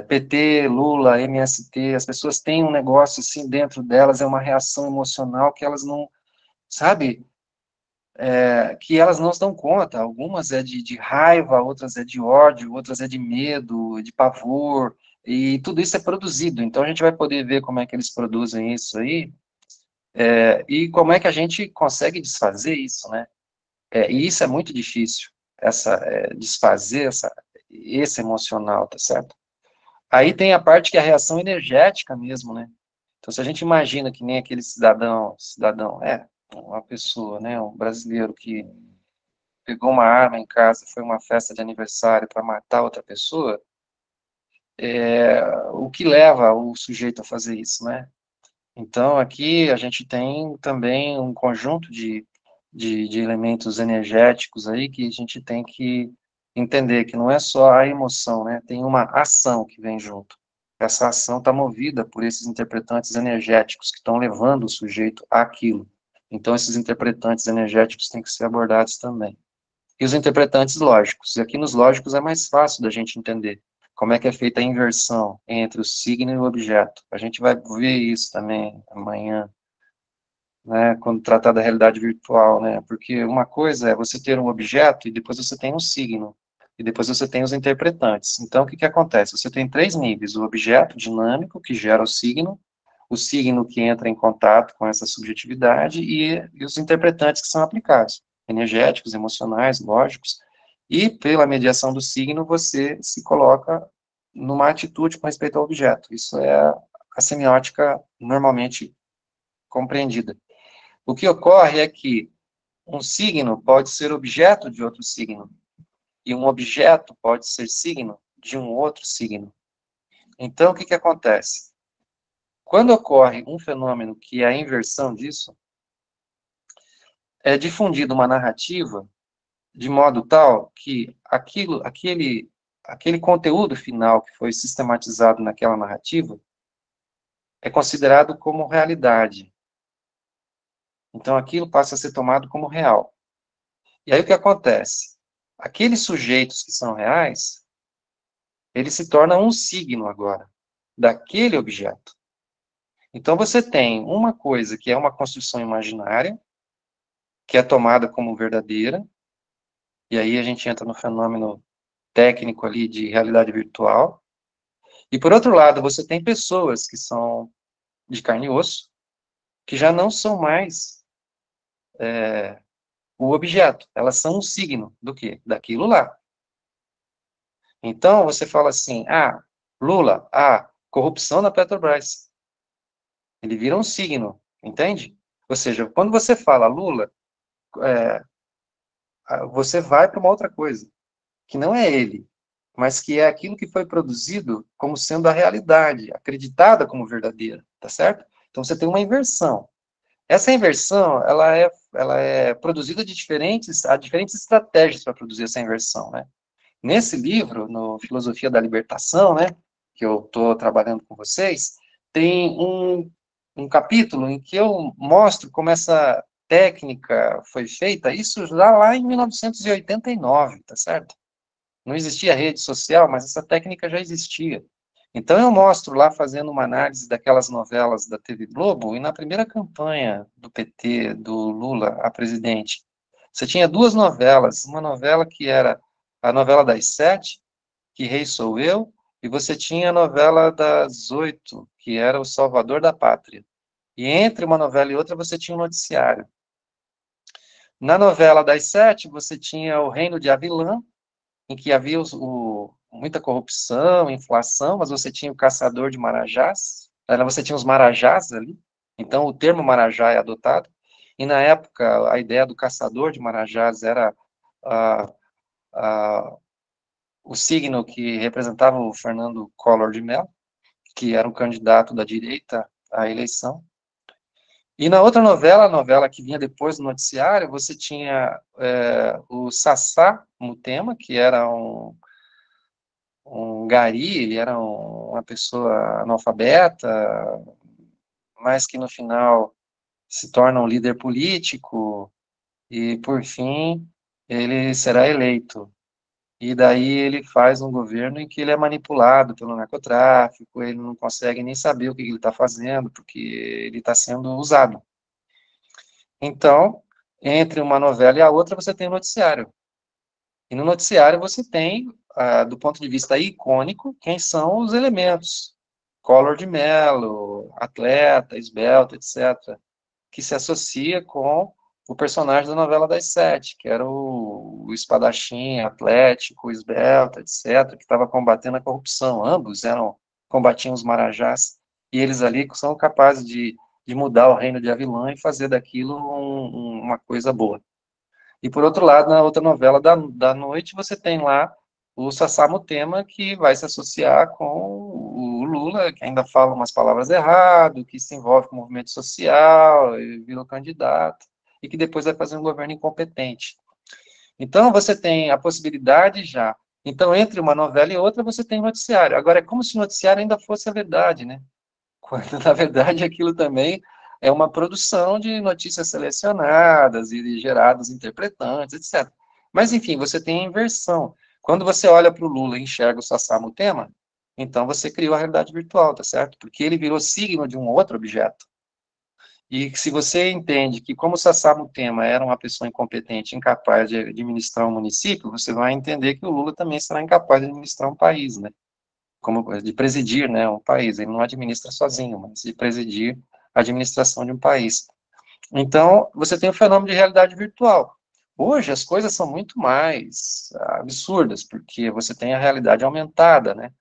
PT, Lula, MST, as pessoas têm um negócio assim dentro delas, é uma reação emocional que elas não, sabe, que elas não se dão conta. Algumas é de raiva, outras é de ódio, outras é de medo, de pavor, e tudo isso é produzido. Então a gente vai poder ver como é que eles produzem isso aí, e como é que a gente consegue desfazer isso, né? E isso é muito difícil, desfazer esse emocional, tá certo? Aí tem a parte que é a reação energética mesmo, né? Então, se a gente imagina que nem aquele uma pessoa, né, um brasileiro que pegou uma arma em casa, foi uma festa de aniversário para matar outra pessoa, o que leva o sujeito a fazer isso, né? Então, aqui a gente tem também um conjunto de elementos energéticos aí que a gente tem que entender que não é só a emoção, né? Tem uma ação que vem junto. Essa ação está movida por esses interpretantes energéticos que estão levando o sujeito àquilo. Então, esses interpretantes energéticos têm que ser abordados também. E os interpretantes lógicos. E aqui nos lógicos é mais fácil da gente entender como é que é feita a inversão entre o signo e o objeto. A gente vai ver isso também amanhã, né, quando tratar da realidade virtual, né, porque uma coisa é você ter um objeto e depois você tem um signo, e depois você tem os interpretantes. Então, o que acontece? Você tem três níveis: o objeto dinâmico, que gera o signo que entra em contato com essa subjetividade, e os interpretantes que são aplicados, energéticos, emocionais, lógicos, e pela mediação do signo, você se coloca numa atitude com respeito ao objeto. Isso é a semiótica normalmente compreendida. O que ocorre é que um signo pode ser objeto de outro signo, e um objeto pode ser signo de um outro signo. Então, o que acontece? Quando ocorre um fenômeno que é a inversão disso, é difundida uma narrativa de modo tal que aquele conteúdo final que foi sistematizado naquela narrativa é considerado como realidade. Então, aquilo passa a ser tomado como real. E aí o que acontece? Aqueles sujeitos que são reais, eles se tornam um signo agora, daquele objeto. Então, você tem uma coisa que é uma construção imaginária, que é tomada como verdadeira, e aí a gente entra no fenômeno técnico ali de realidade virtual. E, por outro lado, você tem pessoas que são de carne e osso, que já não são mais o objeto, elas são um signo do quê? Daquilo lá. Então, você fala assim, Lula, corrupção na Petrobras. Ele vira um signo, entende? Ou seja, quando você fala Lula, você vai para uma outra coisa, que não é ele, mas que é aquilo que foi produzido como sendo a realidade, acreditada como verdadeira, tá certo? Então você tem uma inversão. Essa inversão, ela é produzida há diferentes estratégias para produzir essa inversão, né? Nesse livro, no Filosofia da Libertação, né, que eu estou trabalhando com vocês, tem um capítulo em que eu mostro como essa técnica foi feita, isso já lá em 1989, tá certo? Não existia rede social, mas essa técnica já existia. Então eu mostro lá fazendo uma análise daquelas novelas da TV Globo, e na primeira campanha do PT, do Lula a presidente, você tinha duas novelas, uma novela que era a novela das 7, Que Rei Sou Eu, e você tinha a novela das 8, que era O Salvador da Pátria. E entre uma novela e outra você tinha um noticiário. Na novela das 7, você tinha O Reino de Avilã, em que havia muita corrupção, inflação, mas você tinha o caçador de marajás, você tinha os marajás ali, então o termo marajá é adotado, e na época a ideia do caçador de marajás era o signo que representava o Fernando Collor de Mello, que era um candidato da direita à eleição. E na outra novela, a novela que vinha depois do noticiário, você tinha o Sassá Mutema, que era um gari, ele era uma pessoa analfabeta, mas que no final se torna um líder político, e por fim ele será eleito. E daí ele faz um governo em que ele é manipulado pelo narcotráfico, ele não consegue nem saber o que ele está fazendo, porque ele está sendo usado. Então, entre uma novela e a outra, você tem o noticiário. E no noticiário você tem, do ponto de vista icônico, quem são os elementos. Collor de Mello, atleta, esbelto, etc., que se associa com o personagem da novela das 7, que era o espadachim atlético, esbelto, etc., que estava combatendo a corrupção. Ambos combatiam os marajás, e eles ali são capazes de mudar o reino de Avilã e fazer daquilo uma coisa boa. E, por outro lado, na outra novela da noite, você tem lá o Sassá Mutema, que vai se associar com o Lula, que ainda fala umas palavras erradas, que se envolve com o movimento social, e virou candidato, e que depois vai fazer um governo incompetente. Então, você tem a possibilidade já. Então, entre uma novela e outra, você tem noticiário. Agora, é como se o noticiário ainda fosse a verdade, né? Quando, na verdade, aquilo também é uma produção de notícias selecionadas e geradas interpretantes, etc. Mas, enfim, você tem a inversão. Quando você olha para o Lula e enxerga o Sassá Mutema, então você criou a realidade virtual, tá certo? Porque ele virou signo de um outro objeto. E se você entende que, como o Sassá Mutema era uma pessoa incompetente, incapaz de administrar um município, você vai entender que o Lula também será incapaz de administrar um país, né? Como de presidir, né, um país. Ele não administra sozinho, mas de presidir a administração de um país. Então, você tem o fenômeno de realidade virtual. Hoje, as coisas são muito mais absurdas, porque você tem a realidade aumentada, né?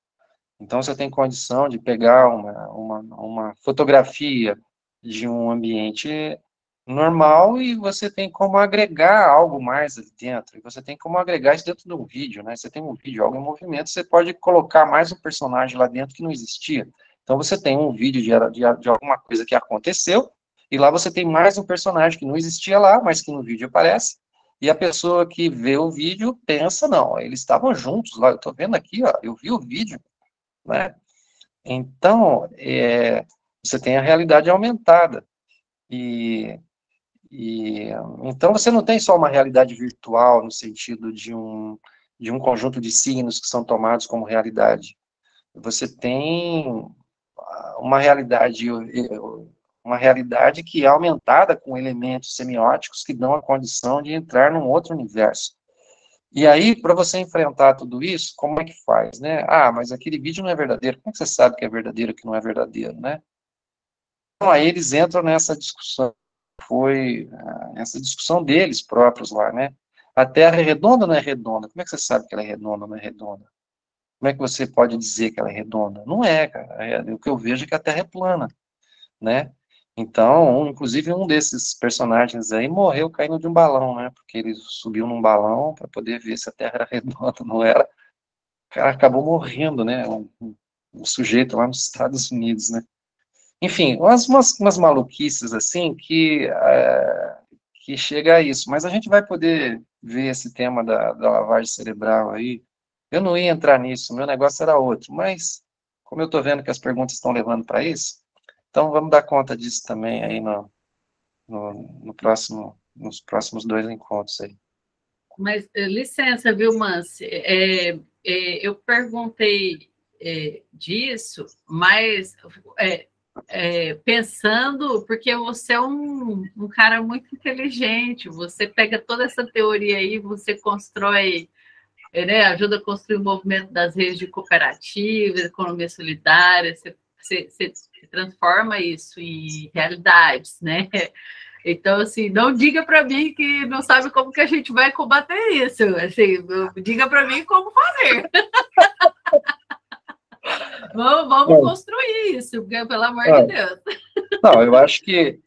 Então, você tem condição de pegar uma fotografia de um ambiente normal e você tem como agregar algo mais ali dentro. E você tem como agregar isso dentro de um vídeo, né? Você tem um vídeo, algo em movimento, você pode colocar mais um personagem lá dentro que não existia. Então, você tem um vídeo de alguma coisa que aconteceu, e lá você tem mais um personagem que não existia lá, mas que no vídeo aparece. E a pessoa que vê o vídeo pensa, não, eles estavam juntos lá, eu estou vendo aqui, ó, eu vi o vídeo, né? Então, você tem a realidade aumentada. Então, você não tem só uma realidade virtual no sentido de um conjunto de signos que são tomados como realidade. Você tem uma realidade que é aumentada com elementos semióticos que dão a condição de entrar num outro universo. E aí, para você enfrentar tudo isso, como é que faz, né? Ah, mas aquele vídeo não é verdadeiro. Como é que você sabe que é verdadeiro, que não é verdadeiro, né? Então, aí eles entram nessa discussão, essa discussão deles próprios lá, né? A Terra é redonda ou não é redonda? Como é que você sabe que ela é redonda ou não é redonda? Como é que você pode dizer que ela é redonda? Não é, cara. O que eu vejo é que a Terra é plana, né? Então, inclusive, um desses personagens aí morreu caindo de um balão, né? Porque ele subiu num balão para poder ver se a Terra era redonda, não era. O cara acabou morrendo, né? Um sujeito lá nos Estados Unidos, né? Enfim, umas maluquices assim que chega a isso. Mas a gente vai poder ver esse tema da lavagem cerebral aí. Eu não ia entrar nisso, meu negócio era outro. Mas, como eu estou vendo que as perguntas estão levando para isso, então vamos dar conta disso também aí nos próximos 2 encontros aí. Mas, licença, viu, Mance? Eu perguntei disso, mas pensando, porque você é um cara muito inteligente, você pega toda essa teoria aí, você constrói, né, ajuda a construir o movimento das redes de cooperativas, economia solidária, você transforma isso em realidades, né? Então, assim, não diga para mim que não sabe como que a gente vai combater isso. Assim, diga para mim como fazer. Vamos construir isso, pelo amor de Deus. Não, eu acho que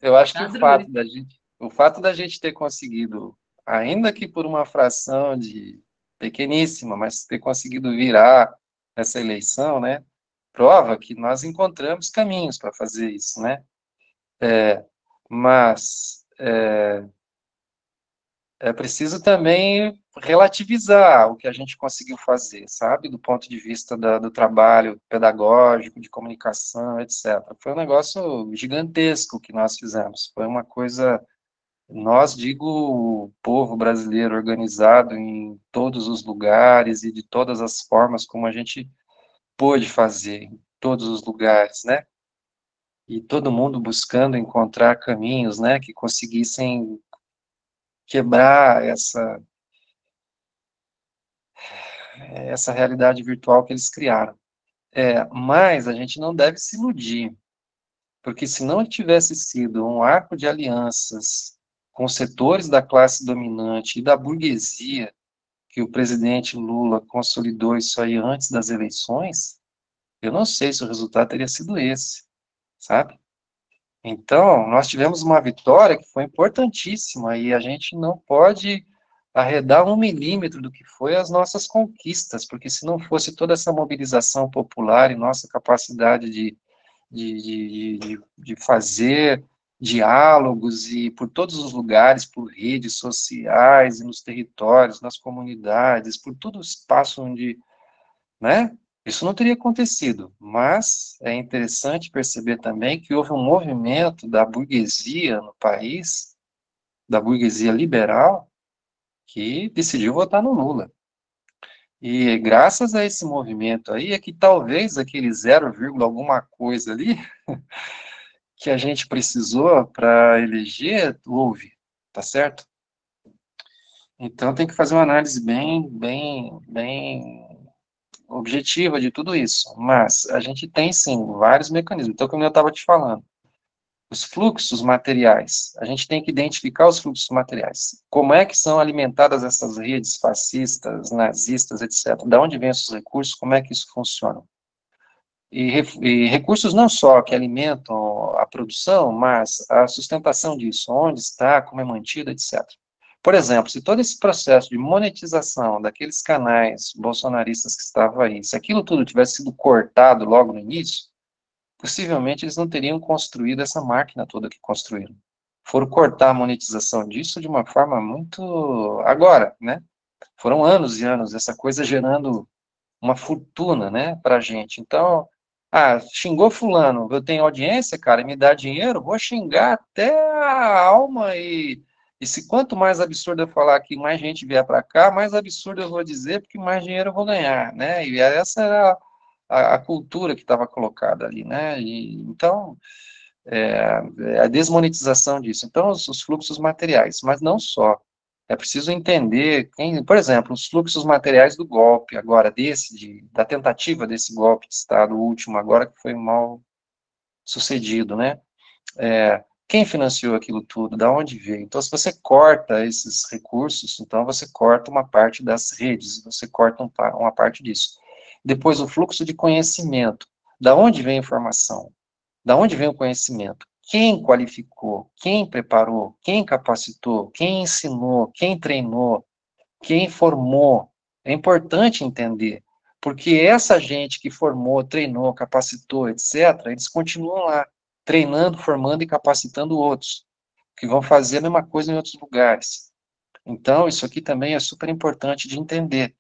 o fato da gente ter conseguido, ainda que por uma fração de pequeníssima, mas ter conseguido virar essa eleição, né, prova que nós encontramos caminhos para fazer isso, né? Mas é preciso também relativizar o que a gente conseguiu fazer, sabe? Do ponto de vista do trabalho pedagógico, de comunicação, etc. Foi um negócio gigantesco que nós fizemos. Foi uma coisa, nós, digo, o povo brasileiro organizado em todos os lugares e de todas as formas como a gente pôde fazer, em todos os lugares, né? E todo mundo buscando encontrar caminhos, né, que conseguissem quebrar essa realidade virtual que eles criaram. Mas a gente não deve se iludir, porque se não tivesse sido um arco de alianças com setores da classe dominante e da burguesia, que o presidente Lula consolidou isso aí antes das eleições, eu não sei se o resultado teria sido esse, sabe? Então, nós tivemos uma vitória que foi importantíssima e a gente não pode arredar 1 milímetro do que foi as nossas conquistas, porque se não fosse toda essa mobilização popular e nossa capacidade de fazer diálogos e por todos os lugares, por redes sociais e nos territórios, nas comunidades, por todo o espaço onde, né? Isso não teria acontecido, mas é interessante perceber também que houve um movimento da burguesia no país, da burguesia liberal, que decidiu votar no Lula. E graças a esse movimento aí, é que talvez aquele 0, alguma coisa ali, que a gente precisou para eleger, houve, tá certo? Então tem que fazer uma análise bem objetiva de tudo isso, mas a gente tem sim vários mecanismos. Então, como eu estava te falando, os fluxos materiais, a gente tem que identificar os fluxos materiais. Como é que são alimentadas essas redes fascistas, nazistas, etc. De onde vêm esses recursos? Como é que isso funciona? E recursos não só que alimentam a produção, mas a sustentação disso, onde está, como é mantido, etc. Por exemplo, se todo esse processo de monetização daqueles canais bolsonaristas que estavam aí, se aquilo tudo tivesse sido cortado logo no início, possivelmente eles não teriam construído essa máquina toda que construíram. Foram cortar a monetização disso de uma forma muito... agora, né? Foram anos e anos, essa coisa gerando uma fortuna, né, pra gente. Então, xingou fulano, eu tenho audiência, cara, me dá dinheiro, vou xingar até a alma e se quanto mais absurdo eu falar que mais gente vier para cá, mais absurdo eu vou dizer, porque mais dinheiro eu vou ganhar, né? E essa era a cultura que estava colocada ali, né? E, então, a desmonetização disso. Então, os fluxos materiais, mas não só. É preciso entender, por exemplo, os fluxos materiais do golpe, agora, da tentativa desse golpe de Estado, o último agora, que foi mal sucedido, né? Quem financiou aquilo tudo? Da onde veio? Então, se você corta esses recursos, então você corta uma parte das redes, você corta uma parte disso. Depois, o fluxo de conhecimento. Da onde vem a informação? Da onde vem o conhecimento? quem qualificou, quem preparou, quem capacitou, quem ensinou, quem treinou, quem formou. É importante entender, porque essa gente que formou, treinou, capacitou, etc., eles continuam lá, treinando, formando e capacitando outros, que vão fazer a mesma coisa em outros lugares. Então, isso aqui também é super importante de entender.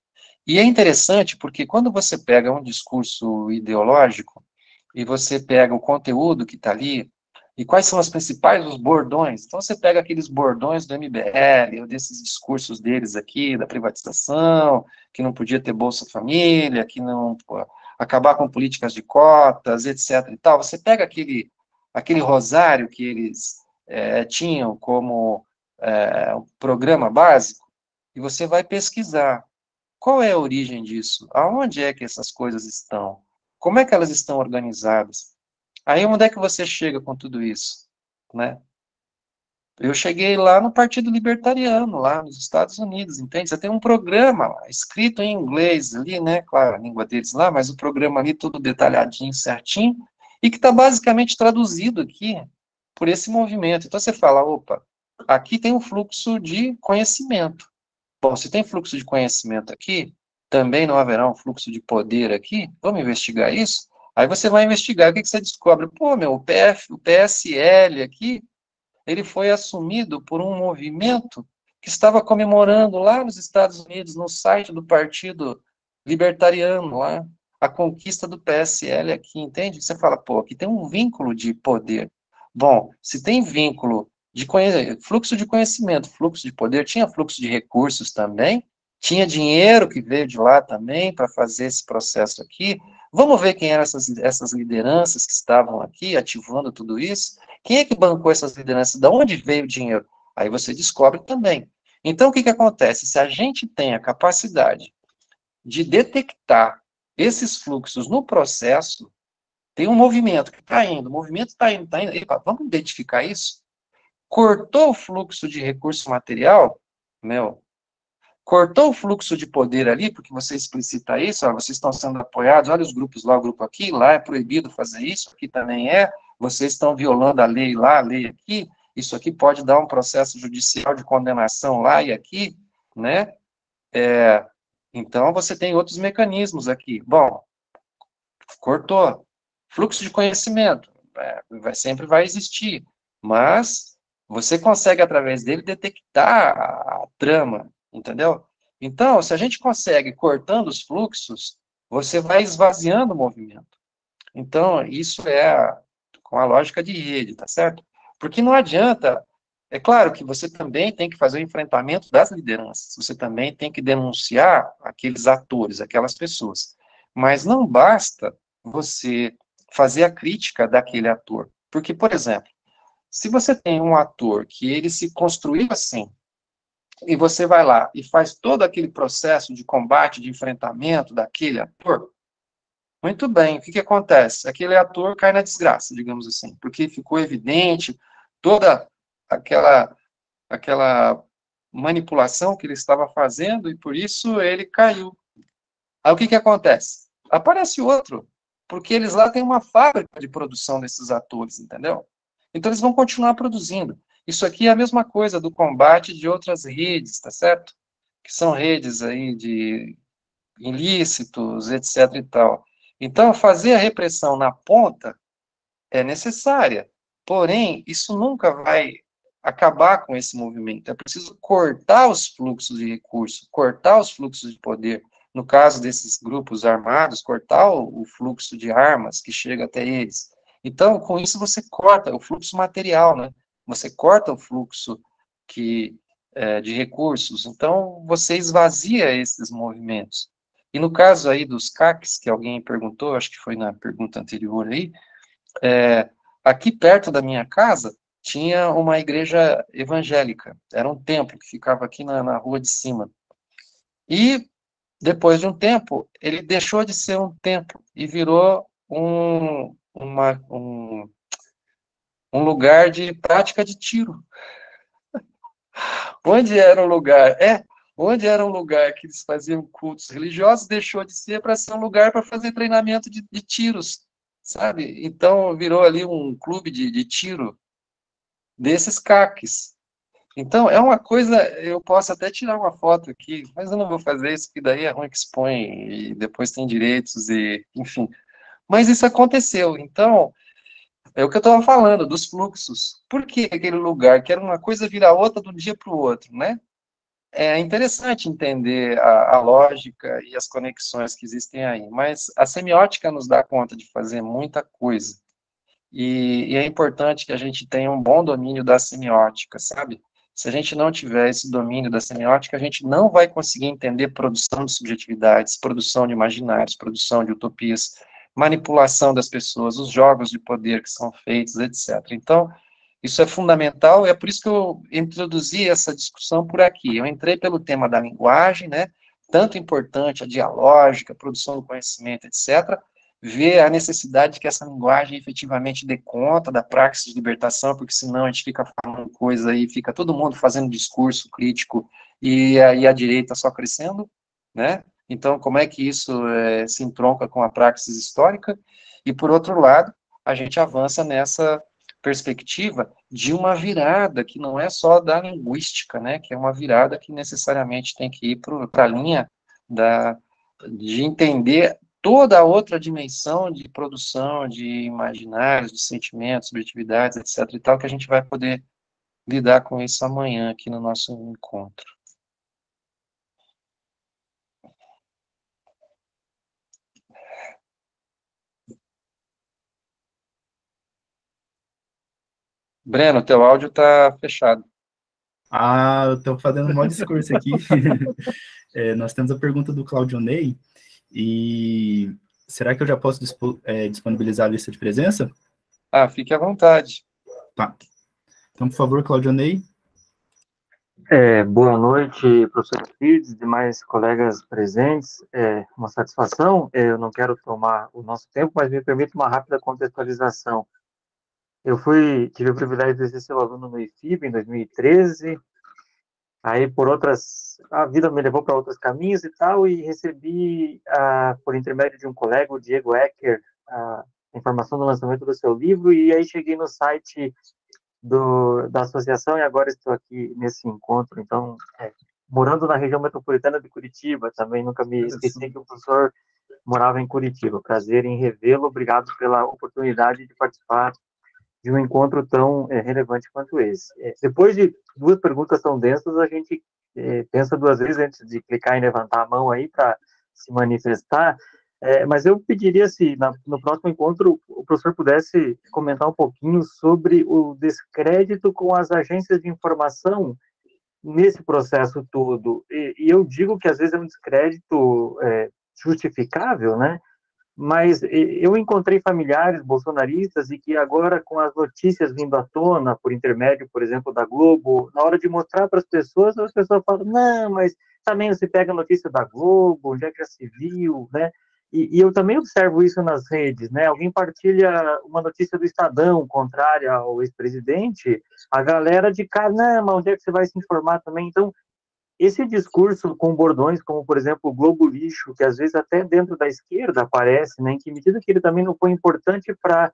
E é interessante porque quando você pega um discurso ideológico e você pega o conteúdo que está ali, e quais são as principais, os bordões. Então, você pega aqueles bordões do MBL, ou desses discursos deles aqui, da privatização, que não podia ter Bolsa Família, que não acabar com políticas de cotas, etc. e tal. Você pega aquele rosário que eles tinham como um programa básico, e você vai pesquisar. Qual é a origem disso? Aonde é que essas coisas estão? Como é que elas estão organizadas? Aí, onde é que você chega com tudo isso? Né? Eu cheguei lá no Partido Libertariano, lá nos Estados Unidos, entende? Você tem um programa lá, escrito em inglês ali, né? Claro, a língua deles lá, mas o programa ali todo detalhadinho, certinho, e que está basicamente traduzido aqui por esse movimento. Então, você fala, opa, aqui tem um fluxo de conhecimento. Bom, se tem fluxo de conhecimento aqui, também não haverá um fluxo de poder aqui? Vamos investigar isso? Aí você vai investigar, o que você descobre? Pô, meu, o PSL aqui, ele foi assumido por um movimento que estava comemorando lá nos Estados Unidos, no site do Partido Libertariano, lá, a conquista do PSL aqui, entende? Você fala, pô, aqui tem um vínculo de poder. Bom, se tem vínculo de fluxo de conhecimento, fluxo de poder, tinha fluxo de recursos também, tinha dinheiro que veio de lá também para fazer esse processo aqui. Vamos ver quem eram essas lideranças que estavam aqui ativando tudo isso. Quem é que bancou essas lideranças? De onde veio o dinheiro? Aí você descobre também. Então, o que acontece? Se a gente tem a capacidade de detectar esses fluxos no processo, tem um movimento que está indo, o movimento está indo, está indo. Epa, vamos identificar isso? Cortou o fluxo de recurso material, cortou o fluxo de poder ali, porque você explicita isso, ó, vocês estão sendo apoiados, olha os grupos lá, o grupo aqui, lá é proibido fazer isso, aqui também é, vocês estão violando a lei lá, a lei aqui, isso aqui pode dar um processo judicial de condenação lá e aqui, né? Então, você tem outros mecanismos aqui. Bom, cortou. Fluxo de conhecimento, sempre vai existir, mas você consegue, através dele, detectar a trama, entendeu? Então, se a gente consegue cortando os fluxos, você vai esvaziando o movimento. Então, isso é com a lógica de rede, tá certo? Porque não adianta, é claro que você também tem que fazer o enfrentamento das lideranças, você também tem que denunciar aqueles atores, aquelas pessoas, mas não basta você fazer a crítica daquele ator, porque, por exemplo, se você tem um ator que ele se construiu assim, e você vai lá e faz todo aquele processo de combate, de enfrentamento daquele ator, muito bem, o que acontece? Aquele ator cai na desgraça, digamos assim, porque ficou evidente toda aquela manipulação que ele estava fazendo e por isso ele caiu. Aí o que acontece? Aparece outro, porque eles lá têm uma fábrica de produção desses atores, entendeu? Então eles vão continuar produzindo. Isso aqui é a mesma coisa do combate de outras redes, tá certo? Que são redes aí de ilícitos, etc e tal. Então, fazer a repressão na ponta é necessária, porém, isso nunca vai acabar com esse movimento. É preciso cortar os fluxos de recursos, cortar os fluxos de poder. No caso desses grupos armados, cortar o fluxo de armas que chega até eles. Então, com isso, você corta o fluxo material, né? Você corta o fluxo de recursos. Então, você esvazia esses movimentos. E no caso aí dos CACs, que alguém perguntou, acho que foi na pergunta anterior aí, aqui perto da minha casa tinha uma igreja evangélica, era um templo que ficava aqui na rua de cima. E depois de um tempo, ele deixou de ser um templo e virou um lugar de prática de tiro. Onde era um lugar? Onde era um lugar que eles faziam cultos religiosos, deixou de ser para ser um lugar para fazer treinamento de tiros. sabe? Então, virou ali um clube de tiro desses caques. Então, é uma coisa, eu posso até tirar uma foto aqui, mas eu não vou fazer isso, porque daí é ruim que expõe, e depois tem direitos, e enfim. Mas isso aconteceu. Então, é o que eu estava falando, dos fluxos. Por que aquele lugar, que era uma coisa, vira outra de um dia para o outro, né? É interessante entender a lógica e as conexões que existem aí, mas a semiótica nos dá conta de fazer muita coisa. E é importante que a gente tenha um bom domínio da semiótica, sabe? Se a gente não tiver esse domínio da semiótica, a gente não vai conseguir entender produção de subjetividades, produção de imaginários, produção de utopias, manipulação das pessoas, os jogos de poder que são feitos, etc. Então, isso é fundamental, e é por isso que eu introduzi essa discussão por aqui. Eu entrei pelo tema da linguagem, né? Tanto importante a dialógica, a produção do conhecimento, etc., ver a necessidade de que essa linguagem efetivamente dê conta da praxis de libertação, porque senão a gente fica falando coisa e fica todo mundo fazendo discurso crítico e aí a direita só crescendo, né? Então, como é que isso se entronca com a praxis histórica? E, por outro lado, a gente avança nessa perspectiva de uma virada que não é só da linguística, né? Que é uma virada que necessariamente tem que ir para a linha de entender toda a outra dimensão de produção de imaginários, de sentimentos, subjetividades, etc. e tal, que a gente vai poder lidar com isso amanhã aqui no nosso encontro. Breno, teu áudio está fechado. Ah, eu estou fazendo um maior discurso aqui. Nós temos a pergunta do Claudio Ney, e será que eu já posso disponibilizar a lista de presença? Ah, fique à vontade. Tá. Então, por favor, Claudio Ney. Boa noite, professor Fides e demais colegas presentes. Uma satisfação. Eu não quero tomar o nosso tempo, mas me permite uma rápida contextualização. Eu tive o privilégio de ser seu aluno no IFIB em 2013. Aí, a vida me levou para outros caminhos e tal, e recebi, por intermédio de um colega, o Diego Ecker, a informação do lançamento do seu livro, e aí cheguei no site da associação e agora estou aqui nesse encontro. Então, morando na região metropolitana de Curitiba, também nunca me esqueci que o professor morava em Curitiba. Prazer em revê-lo, obrigado pela oportunidade de participar de um encontro tão relevante quanto esse. Depois de duas perguntas tão densas, a gente pensa duas vezes antes de clicar e levantar a mão aí para se manifestar, mas eu pediria se no próximo encontro o professor pudesse comentar um pouquinho sobre o descrédito com as agências de informação nesse processo todo. E eu digo que às vezes é um descrédito justificável, né? Mas eu encontrei familiares bolsonaristas e que agora, com as notícias vindo à tona, por intermédio, por exemplo, da Globo, na hora de mostrar para as pessoas falam, não, mas também você pega a notícia da Globo, onde é que já se viu, né? E eu também observo isso nas redes, né? Alguém partilha uma notícia do Estadão contrária ao ex-presidente, a galera de cara, não, mas onde é que você vai se informar também? Então, esse discurso com bordões como, por exemplo, o Globo Lixo, que às vezes até dentro da esquerda aparece, né, em que medida que ele também não foi importante para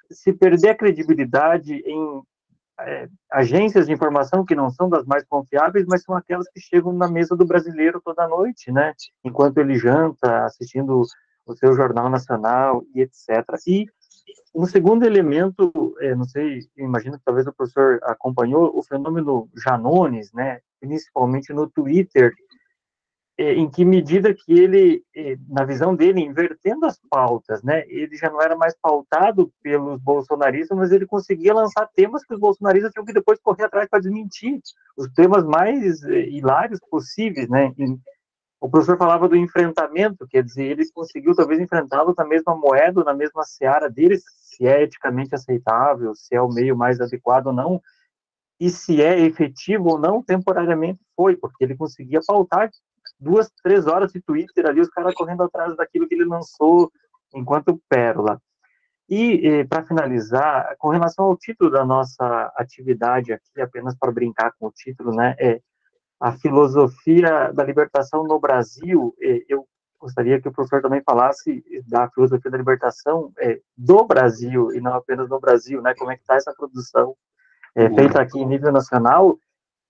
se perder a credibilidade em agências de informação que não são das mais confiáveis, mas são aquelas que chegam na mesa do brasileiro toda noite, né, enquanto ele janta, assistindo o seu jornal nacional e etc. E um segundo elemento, não sei, imagino que talvez o professor acompanhou o fenômeno Janones, né, principalmente no Twitter, em que medida que ele, na visão dele, invertendo as pautas, né, ele já não era mais pautado pelos bolsonaristas, mas ele conseguia lançar temas que os bolsonaristas tinham que depois correr atrás para desmentir, os temas mais hilários possíveis, né. O professor falava do enfrentamento, quer dizer, ele conseguiu talvez enfrentá-los na mesma moeda, na mesma seara deles, se é eticamente aceitável, se é o meio mais adequado ou não, e se é efetivo ou não, temporariamente foi, porque ele conseguia pautar 2, 3 horas de Twitter ali, os caras correndo atrás daquilo que ele lançou enquanto pérola. E, para finalizar, com relação ao título da nossa atividade aqui, apenas para brincar com o título, né, a filosofia da libertação no Brasil, eu gostaria que o professor também falasse da filosofia da libertação do Brasil, e não apenas no Brasil, né? Como é que está essa produção feita aqui em nível nacional,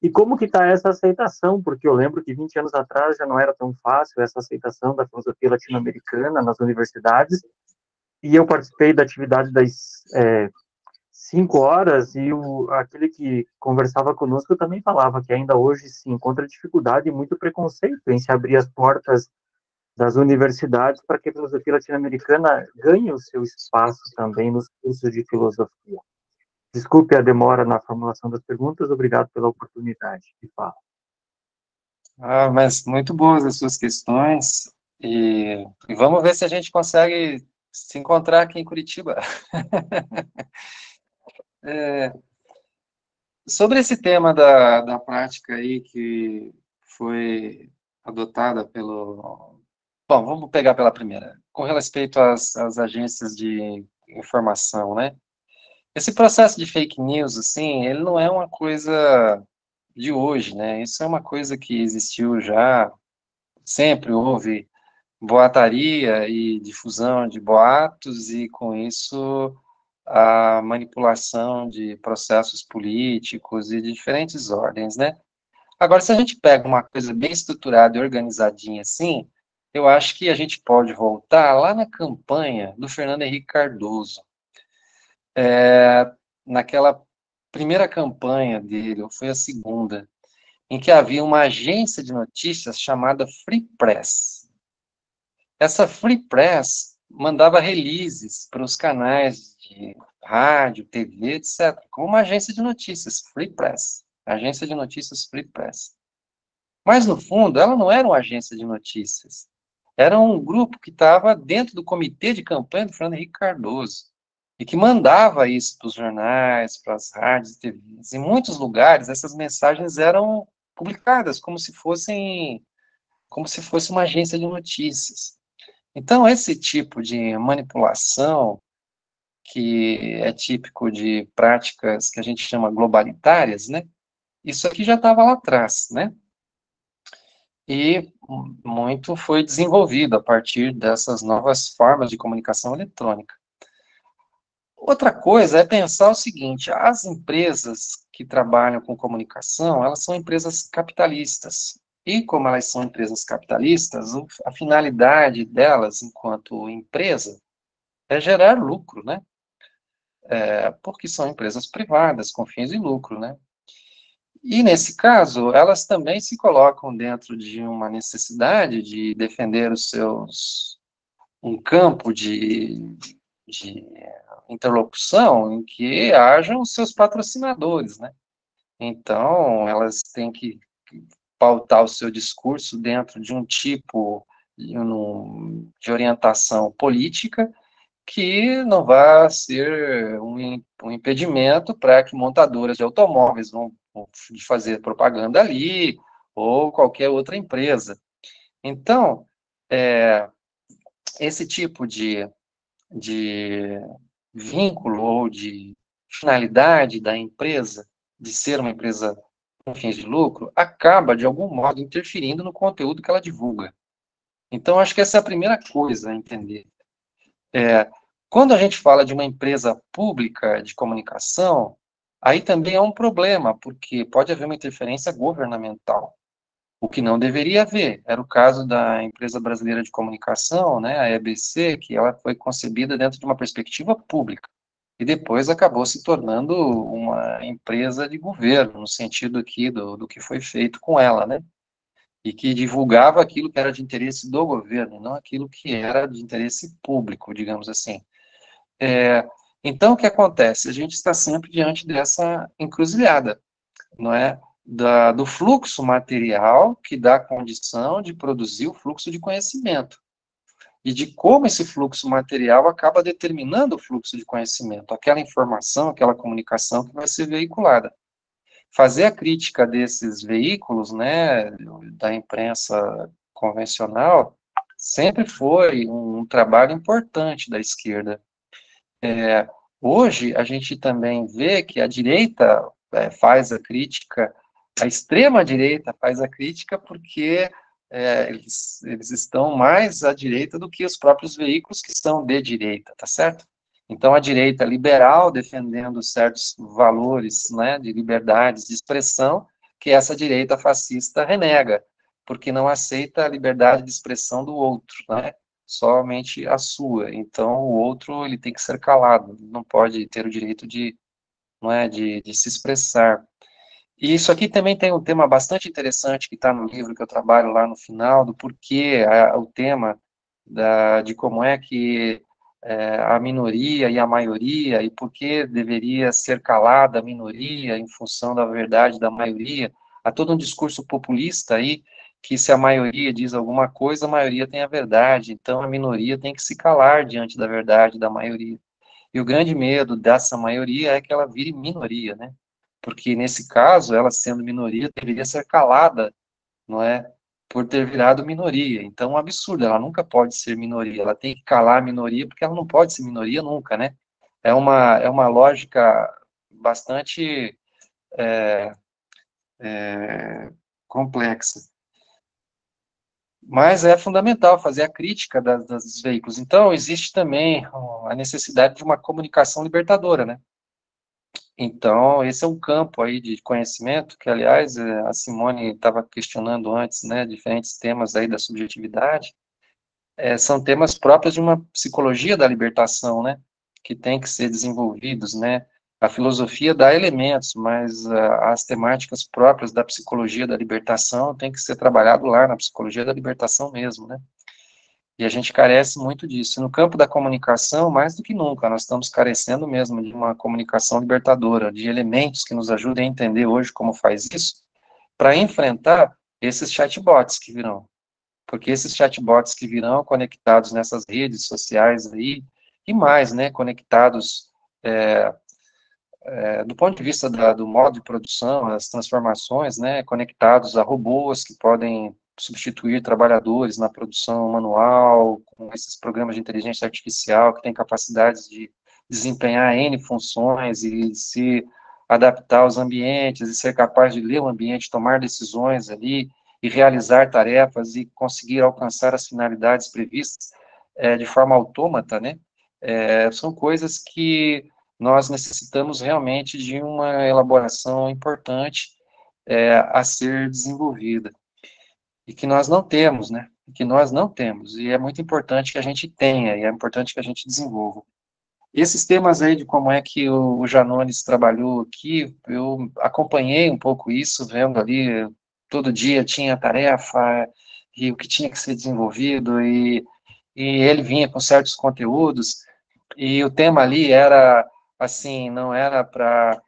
e como que está essa aceitação, porque eu lembro que 20 anos atrás já não era tão fácil essa aceitação da filosofia latino-americana nas universidades, e eu participei da atividade das 5 horas, e aquele que conversava conosco também falava que ainda hoje se encontra dificuldade e muito preconceito em se abrir as portas das universidades para que a filosofia latino-americana ganhe o seu espaço também nos cursos de filosofia. Desculpe a demora na formulação das perguntas, obrigado pela oportunidade de falar. Mas muito boas as suas questões, e vamos ver se a gente consegue se encontrar aqui em Curitiba. Sobre esse tema da prática aí que foi adotada pelo... Bom, vamos pegar pela primeira. Com respeito às agências de informação, né? Esse processo de fake news, assim, ele não é uma coisa de hoje, né? Isso é uma coisa que existiu já, sempre houve boataria e difusão de boatos, e com isso a manipulação de processos políticos e de diferentes ordens, né? Agora, se a gente pega uma coisa bem estruturada e organizadinha assim, eu acho que a gente pode voltar lá na campanha do Fernando Henrique Cardoso. Naquela primeira campanha dele, ou foi a segunda, em que havia uma agência de notícias chamada Free Press. Essa Free Press mandava releases para os canais de rádio, TV, etc., como uma agência de notícias, Free Press. Agência de notícias Free Press. Mas, no fundo, ela não era uma agência de notícias. Era um grupo que estava dentro do comitê de campanha do Fernando Henrique Cardoso, e que mandava isso para os jornais, para as rádios e TVs. Em muitos lugares, essas mensagens eram publicadas como se fosse uma agência de notícias. Então, esse tipo de manipulação, que é típico de práticas que a gente chama globalitárias, né? Isso aqui já estava lá atrás, né? E muito foi desenvolvido a partir dessas novas formas de comunicação eletrônica. Outra coisa é pensar o seguinte: as empresas que trabalham com comunicação, elas são empresas capitalistas. E como elas são empresas capitalistas, a finalidade delas, enquanto empresa, é gerar lucro, né? Porque são empresas privadas, com fins de lucro, né? E, nesse caso, elas também se colocam dentro de uma necessidade de defender um campo de interlocução em que hajam os seus patrocinadores, né? Então, elas têm que pautar o seu discurso dentro de um tipo de orientação política que não vai ser um impedimento para que montadoras de automóveis vão fazer propaganda ali, ou qualquer outra empresa. Então, esse tipo de vínculo ou de finalidade da empresa, de ser uma empresa com fins de lucro, acaba, de algum modo, interferindo no conteúdo que ela divulga. Então, acho que essa é a primeira coisa a entender. Quando a gente fala de uma empresa pública de comunicação, aí também é um problema, porque pode haver uma interferência governamental, o que não deveria haver. Era o caso da Empresa Brasileira de Comunicação, né, a EBC, que ela foi concebida dentro de uma perspectiva pública, e depois acabou se tornando uma empresa de governo, no sentido aqui do que foi feito com ela, né, e que divulgava aquilo que era de interesse do governo, não aquilo que era de interesse público, digamos assim. Então, o que acontece? A gente está sempre diante dessa encruzilhada, não é? Do fluxo material que dá condição de produzir o fluxo de conhecimento, e de como esse fluxo material acaba determinando o fluxo de conhecimento, aquela informação, aquela comunicação que vai ser veiculada. Fazer a crítica desses veículos, né, da imprensa convencional, sempre foi um trabalho importante da esquerda. Hoje, a gente também vê que a direita faz a crítica, a extrema-direita faz a crítica porque eles estão mais à direita do que os próprios veículos que são de direita, tá certo? Então, a direita liberal, defendendo certos valores, né, de liberdades de expressão, que essa direita fascista renega, porque não aceita a liberdade de expressão do outro, né, somente a sua. Então, o outro, ele tem que ser calado, não pode ter o direito de, não é, de se expressar. E isso aqui também tem um tema bastante interessante que está no livro que eu trabalho lá no final, do porquê o tema de como é que a minoria e a maioria, e por que deveria ser calada a minoria em função da verdade da maioria. Há todo um discurso populista aí, que se a maioria diz alguma coisa, a maioria tem a verdade, então a minoria tem que se calar diante da verdade da maioria. E o grande medo dessa maioria é que ela vire minoria, né? Porque, nesse caso, ela sendo minoria, deveria ser calada, não é? Por ter virado minoria. Então, é um absurdo, ela nunca pode ser minoria, ela tem que calar a minoria, porque ela não pode ser minoria nunca, né? É uma lógica bastante complexa. Mas é fundamental fazer a crítica dos veículos. Então, existe também a necessidade de uma comunicação libertadora, né? Então, esse é um campo aí de conhecimento que, aliás, a Simone estava questionando antes, né, diferentes temas aí da subjetividade, são temas próprios de uma psicologia da libertação, né, que tem que ser desenvolvidos, né. A filosofia dá elementos, mas as temáticas próprias da psicologia da libertação tem que ser trabalhado lá na psicologia da libertação mesmo, né. E a gente carece muito disso. No campo da comunicação, mais do que nunca, nós estamos carecendo mesmo de uma comunicação libertadora, de elementos que nos ajudem a entender hoje como faz isso, para enfrentar esses chatbots que virão. Porque esses chatbots que virão conectados nessas redes sociais aí, e mais, né, conectados do ponto de vista do modo de produção, as transformações, né, conectados a robôs que podem substituir trabalhadores na produção manual, com esses programas de inteligência artificial que têm capacidades de desempenhar N funções e se adaptar aos ambientes e ser capaz de ler o ambiente, tomar decisões ali e realizar tarefas e conseguir alcançar as finalidades previstas de forma autômata, né? São coisas que nós necessitamos realmente de uma elaboração importante a ser desenvolvida, e que nós não temos, né? Que nós não temos, e é muito importante que a gente tenha, e é importante que a gente desenvolva. Esses temas aí de como é que o Janones trabalhou aqui, eu acompanhei um pouco isso, vendo ali, todo dia tinha tarefa, e o que tinha que ser desenvolvido, e ele vinha com certos conteúdos, e o tema ali era, assim, não era para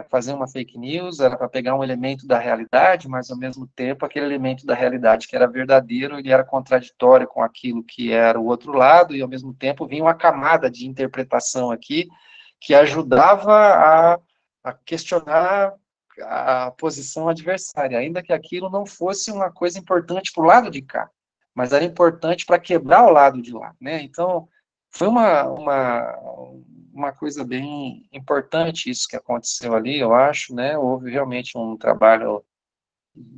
fazer uma fake news, era para pegar um elemento da realidade, mas, ao mesmo tempo, aquele elemento da realidade que era verdadeiro, ele era contraditório com aquilo que era o outro lado, e, ao mesmo tempo, vinha uma camada de interpretação aqui que ajudava a questionar a posição adversária, ainda que aquilo não fosse uma coisa importante para o lado de cá, mas era importante para quebrar o lado de lá, né? Então, foi uma coisa bem importante isso que aconteceu ali, eu acho, né? Houve realmente um trabalho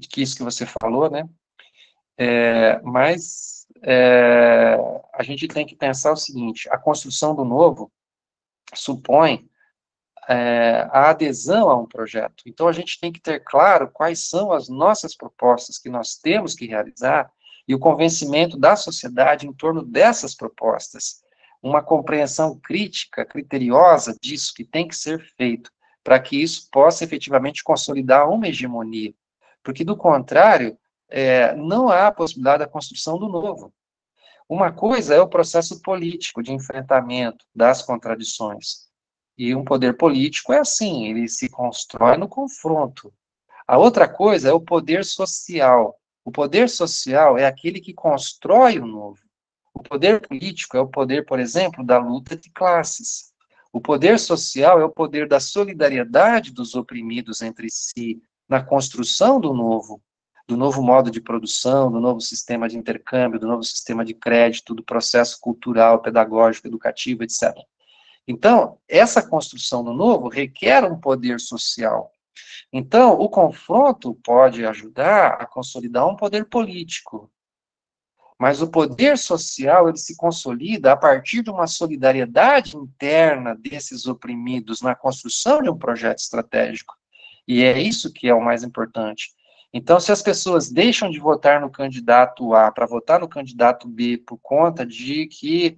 que isso que você falou, né? Mas a gente tem que pensar o seguinte: a construção do novo supõe a adesão a um projeto. Então, a gente tem que ter claro quais são as nossas propostas que nós temos que realizar e o convencimento da sociedade em torno dessas propostas. Uma compreensão crítica, criteriosa disso que tem que ser feito, para que isso possa efetivamente consolidar uma hegemonia. Porque, do contrário, não há a possibilidade da construção do novo. Uma coisa é o processo político de enfrentamento das contradições. E um poder político é assim, ele se constrói no confronto. A outra coisa é o poder social. O poder social é aquele que constrói o novo. O poder político é o poder, por exemplo, da luta de classes. O poder social é o poder da solidariedade dos oprimidos entre si, na construção do novo modo de produção, do novo sistema de intercâmbio, do novo sistema de crédito, do processo cultural, pedagógico, educativo, etc. Então, essa construção do novo requer um poder social. Então, o confronto pode ajudar a consolidar um poder político, mas o poder social, ele se consolida a partir de uma solidariedade interna desses oprimidos na construção de um projeto estratégico. E é isso que é o mais importante. Então, se as pessoas deixam de votar no candidato A para votar no candidato B por conta de que,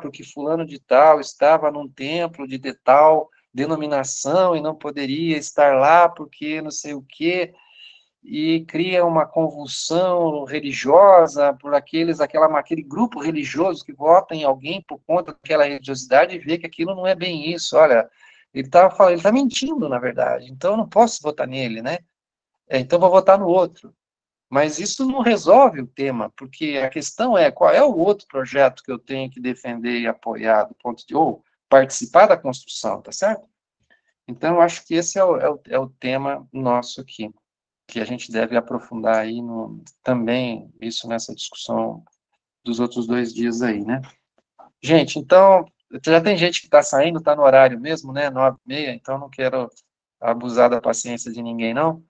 porque fulano de tal estava num templo de tal denominação e não poderia estar lá porque não sei o quê, e cria uma convulsão religiosa por aquele grupo religioso que vota em alguém por conta daquela religiosidade e vê que aquilo não é bem isso. Olha, ele tá mentindo, na verdade, então eu não posso votar nele, né? Então vou votar no outro. Mas isso não resolve o tema, porque a questão é qual é o outro projeto que eu tenho que defender e apoiar do ponto de ou participar da construção, tá certo? Então eu acho que esse é o tema nosso aqui, que a gente deve aprofundar aí também isso nessa discussão dos outros 2 dias aí, né? Gente, então, já tem gente que está saindo, está no horário mesmo, né, 9h30, então não quero abusar da paciência de ninguém, não.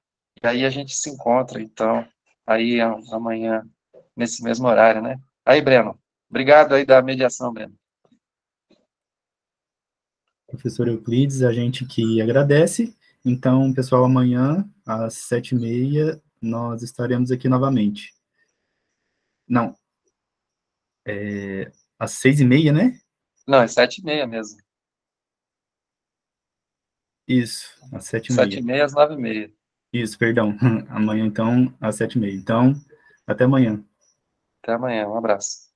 E aí a gente se encontra, então, aí amanhã, nesse mesmo horário, né? Aí, Breno, obrigado aí da mediação, Breno. Professor Euclides, a gente que agradece. Então, pessoal, amanhã, às 7h30, nós estaremos aqui novamente. Não, às 6h30, né? Não, é 7h30 mesmo. Isso, às 7h30. 7h30 às 9h30. Isso, perdão. Amanhã, então, às 7h30. Então, até amanhã. Até amanhã, um abraço.